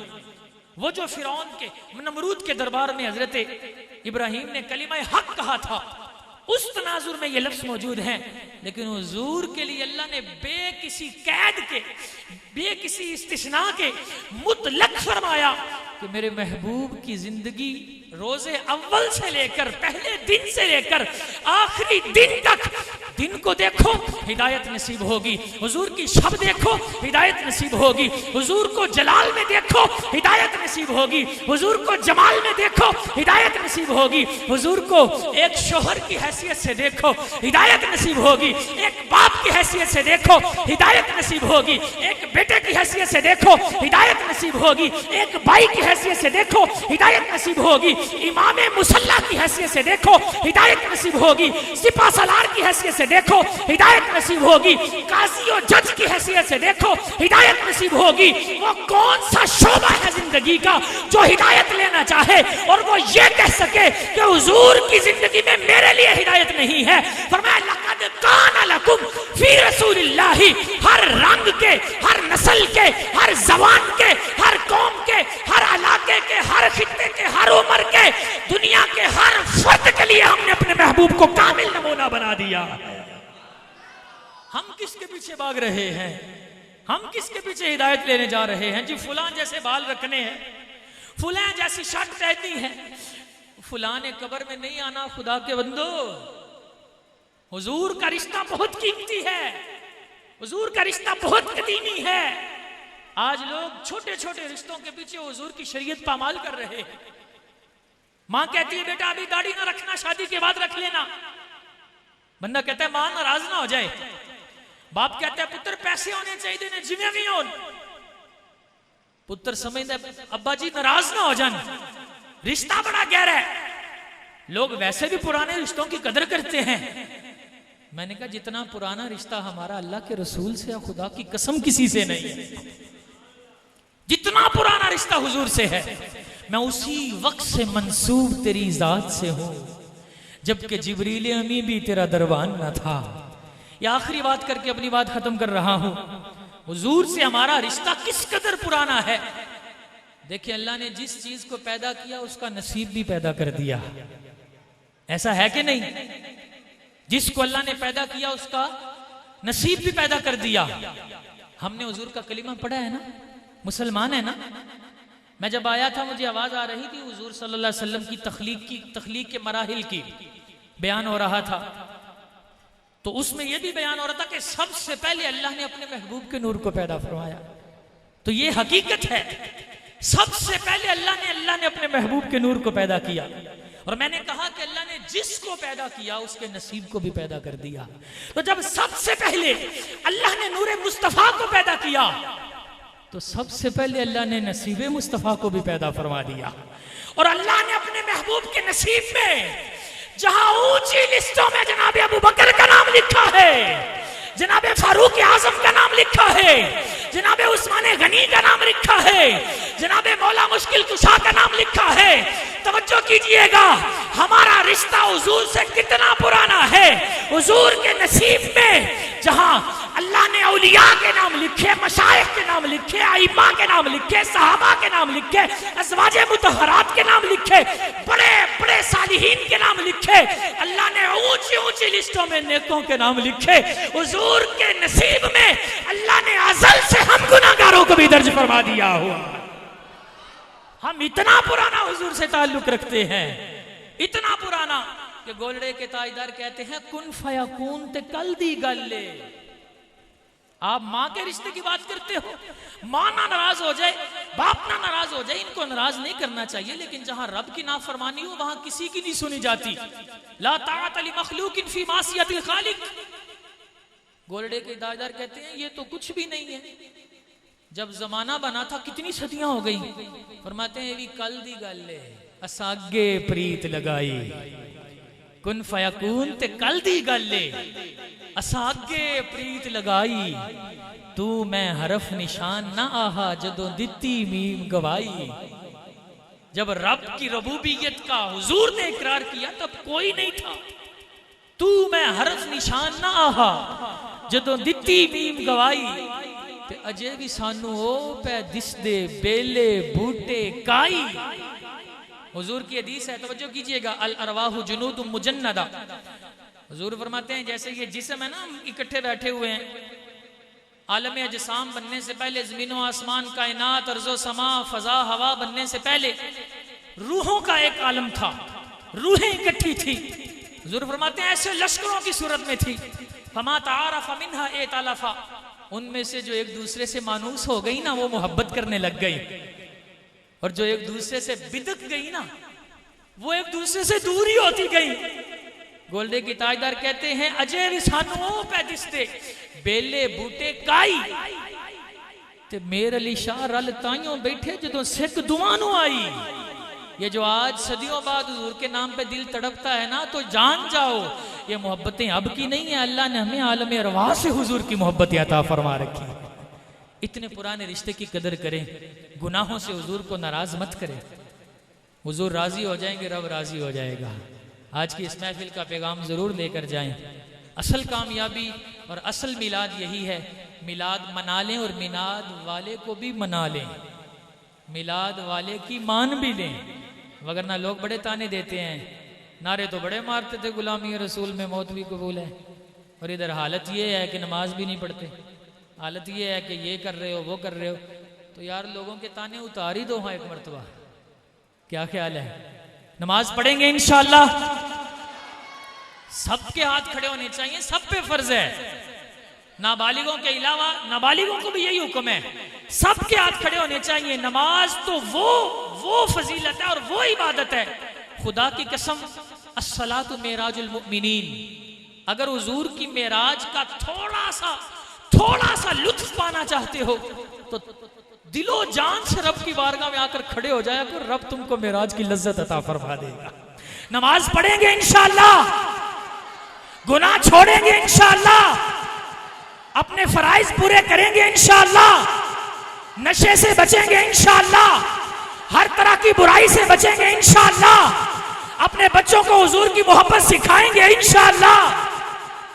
वो जो फिरौन के, नमरूद के दरबार में हजरत इब्राहीम ने कलिमा हक कहा था, उस तनाजुर में ये लफ्ज मौजूद है। लेकिन हुजूर के लिए अल्लाह ने बेकिसी कैद के, बेकिसी इस्तिस्ना के मुतलक फरमाया कि मेरे महबूब की जिंदगी रोजे अव्वल से लेकर, पहले दिन से लेकर आखिरी दिन तक, दिन को देखो हिदायत नसीब होगी, हुजूर की शब देखो हिदायत नसीब होगी, हुजूर को जलाल में देखो हिदायत नसीब होगी, हुजूर को जमाल में देखो हिदायत नसीब नसीब होगी। हुजूर को एक शोहर की हैसियत से देखो, हिदायत नसीब होगी। एक बाप की हैसियत से देखो, हिदायत नसीब होगी। एक बेटे की हैसियत से देखो, हिदायत नसीब होगी। एक भाई की हैसियत से देखो, हिदायत नसीब होगी। इमाम मुसल्ला की हैसियत से देखो, हिदायत नसीब होगी। सिपा सलार की हैसियत से देखो, हिदायत नसीब होगी। काजी और जज की हैसियत से देखो, हिदायत नसीब होगी। वो कौन सा शोबा है जिंदगी का जो हिदायत लेना चाहे और वो ये कह सके कि हुजूर की जिंदगी में मेरे लिए हिदायत नहीं है। फरमाया लक़द कान लकुम फी रसूलिल्लाहि, हर रंग के, हर नस्ल के, हर जबान के, हर कौम के, हर इलाके के, हर खित्ते के, हर उम्र के, दुनिया के हर फर्द के लिए हमने अपने महबूब को कामिल नमूना बना दिया। हम किसके पीछे भाग रहे हैं? हम किसके पीछे हिदायत लेने जा रहे हैं? जी फुलान जैसे बाल रखने हैं, फुलान जैसी शर्ट पहननी है, फुलान कब्र में नहीं आना। खुदा के बंदो, हुजूर का रिश्ता बहुत कीमती है, हुजूर का रिश्ता बहुत कदीमी है। आज लोग छोटे छोटे रिश्तों के पीछे हुजूर की शरीयत पामाल कर रहे हैं। मां कहती है बेटा अभी दाढ़ी ना रखना, शादी के बाद रख लेना। बंदा कहता है मां नाराज ना हो जाए। बाप कहता है पुत्र पैसे होने चाहिए ने जिम्मे भी हो। पुत्र समझता अब्बा जी नाराज ना हो जान, रिश्ता बड़ा गहरा है। लोग वैसे भी पुराने रिश्तों की कदर करते हैं। मैंने कहा जितना पुराना रिश्ता हमारा अल्लाह के रसूल से या खुदा की कसम किसी से नहीं है, जितना पुराना रिश्ता हुजूर से है। मैं उसी वक्त से मंसूब तेरी जात से हूं जबकि जिब्रील अमी भी तेरा दरबान न था। ये आखिरी बात करके अपनी बात खत्म कर रहा हूं। हुजूर से हमारा रिश्ता किस कदर पुराना है। देखिए अल्लाह ने जिस चीज को पैदा किया उसका नसीब भी पैदा कर दिया, ऐसा है कि नहीं? जिसको अल्लाह ने पैदा किया उसका नसीब भी पैदा कर दिया। हमने हुजूर का कलीमा पढ़ा है ना, मुसलमान है ना। मैं जब आया था मुझे आवाज आ रही थी हुजूर सल्लल्लाहु अलैहि वसल्लम की तख्लीक के मराहिल की बयान हो रहा था। तो उसमें यह भी बयान हो रहा था कि सबसे पहले अल्लाह ने अपने महबूब के नूर को पैदा फरमाया। तो ये हकीकत है, सबसे पहले अल्लाह ने अपने महबूब के नूर को पैदा किया। और मैंने कहा कि अल्लाह ने जिसको पैदा किया उसके नसीब को भी पैदा कर दिया। तो जब सबसे पहले अल्लाह ने नूरे मुस्तफा को पैदा किया तो सबसे पहले अल्लाह ने नसीबे मुस्तफा को भी पैदा फरमा दिया। और अल्लाह ने अपने महबूब के नसीब में जहां ऊंची लिस्टों में जनाब अबू बकर का नाम लिखा है, जनाब फारूक आजम का नाम लिखा है, जनाब उस्मान गनी का नाम लिखा है, जनाब मौला मुश्किल कुशा का नाम लिखा है। तवज्जो कीजिएगा, हमारा रिश्ता हुजूर से कितना पुराना है। हुजूर के नसीब में जहां अल्लाह ने औलिया के नाम लिखे, मशाइख के नाम लिखे, आइम्मा के नाम लिखे, सहाबा के नाम लिखे, अज़वाजे मुतहहरात के नाम लिखे, बड़े बड़े सालिहीन के नाम लिखे, अल्लाह ने ऊंची ऊंची लिस्टों में नेकों के नाम लिखे। हुजूर के नसीब में अल्लाह ने अज़ल से हम गुनाहगारों को भी दर्ज फरमा दिया हुआ। हम इतना पुराना हुजूर से ताल्लुक रखते हैं, इतना पुराना कि गोलड़े के ताजदार कहते हैं कुन फयकून ते कल दी गल्ले। आप माँ के रिश्ते की बात करते हो, माँ ना नाराज हो जाए, बाप ना नाराज हो जाए, इनको नाराज नहीं करना चाहिए, लेकिन जहां रब की नाफरमानी हो वहां किसी की नहीं सुनी जाती। ला ताअत लि मखलूकिन फी मासियतिल खालिक। गोलड़े के दादार कहते हैं ये तो कुछ भी नहीं है। जब जमाना बना था कितनी सदियां हो गई, फरमाते हैं भी कल दी गल असागे प्रीत लगाई। कुन फयकून ते कल दी गल असागे प्रीत लगाई। तू मैं हरफ निशान ना आहा जदों दिती मीम गवाई। जब रब की रबूबियत का हुजूर ने इकरार किया तब कोई नहीं था। तू मैं हरफ निशान ना आहा जदों दिती मीम गवाई। ते अजे भी सानू ओ पै दिसदे बेले बूटे काई। हुजूर की हदीस है, तवज्जो कीजिएगा, अल अरवाहु जुनूदुम मुजन्नदा। हुजूर फरमाते हैं जैसे ये जिस्म है ना, हम इकट्ठे बैठे हुए हैं, आलम अजसाम बनने से पहले, जमीन व आसमान, कायनात, अर्ज़ो समा, फजा, हवा बनने से पहले रूहों का एक आलम था, रूहें इकट्ठी थी। हुजूर फरमाते हैं ऐसे लश्करों की सूरत में थी। फमा तारफ़ मिन्हा एतलफ़ा, उनमें से जो एक दूसरे से मानूस हो गई ना वो मोहब्बत करने लग गई, और जो एक दूसरे से बिदक गई ना वो एक दूसरे से दूर ही होती गई। गोल्डे की ताजदार कहते हैं अजय भी सानू पै दिसते बेले बूटे काई ते मेर अली शाह रल ताइयों बैठे जदों सिख दुआ नू आई। ये जो आज सदियों बाद हुजूर के नाम पे दिल तड़पता है ना, तो जान जाओ ये मोहब्बतें अब की नहीं है, अल्लाह ने हमें आलम अरवाह से हुजूर की मोहब्बत अता फरमा रखी। इतने पुराने रिश्ते की कदर करें, गुनाहों से हुजूर को नाराज मत करें। हुजूर राजी हो जाएंगे, रब राजी हो जाएगा। आज की इस महफिल का पैगाम जरूर लेकर जाएं। असल कामयाबी और असल मिलाद यही है, मिलाद मना लें और मिलाद वाले को भी मना लें, मिलाद वाले की मान भी लें। वगरना लोग बड़े ताने देते हैं, नारे तो बड़े मारते थे गुलामी रसूल में मौत भी कबूल है, और इधर हालत ये है कि नमाज भी नहीं पढ़ते, हालत ये है कि ये कर रहे हो वो कर रहे हो। तो यार लोगों के ताने उतार ही दो हाँ एक मरतबा, क्या ख्याल है? नमाज पढ़ेंगे इंशाअल्लाह, सबके हाथ खड़े होने चाहिए, सब पे फर्ज है। नाबालिगों के अलावा नाबालिगों को भी यही हुक्म है, सबके हाथ खड़े होने चाहिए। नमाज तो वो फजीलत है और वो इबादत है। खुदा की कसम, अस्सलातु मेराजुल मुमिनीन। अगर हुजूर की मेराज का थोड़ा सा लुत्फ पाना चाहते हो तो दिलो जान से रब की बारगाह में आकर खड़े हो जाया करो, रब तुमको मेराज की लज्जत अता फरमा देगा। नमाज पढ़ेंगे इंशाअल्लाह, गुनाह छोड़ेंगे इंशाअल्लाह, अपने फराइज पूरे करेंगे इंशाअल्लाह, नशे से बचेंगे इंशाअल्लाह, हर तरह की बुराई से बचेंगे इंशाअल्लाह, अपने बच्चों को हुजूर की मोहब्बत सिखाएंगे इंशाअल्लाह,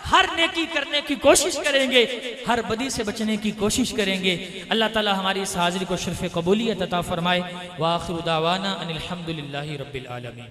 हर नेकी करने की कोशिश करेंगे, हर बदी से बचने की कोशिश करेंगे। अल्लाह ताला हमारी इस हाजिरी को शर्फ कबूलियत अता फरमाए। व आखिरु दावाना अनिल हम्दुलिल्लाहि रब्बिल आलमीन।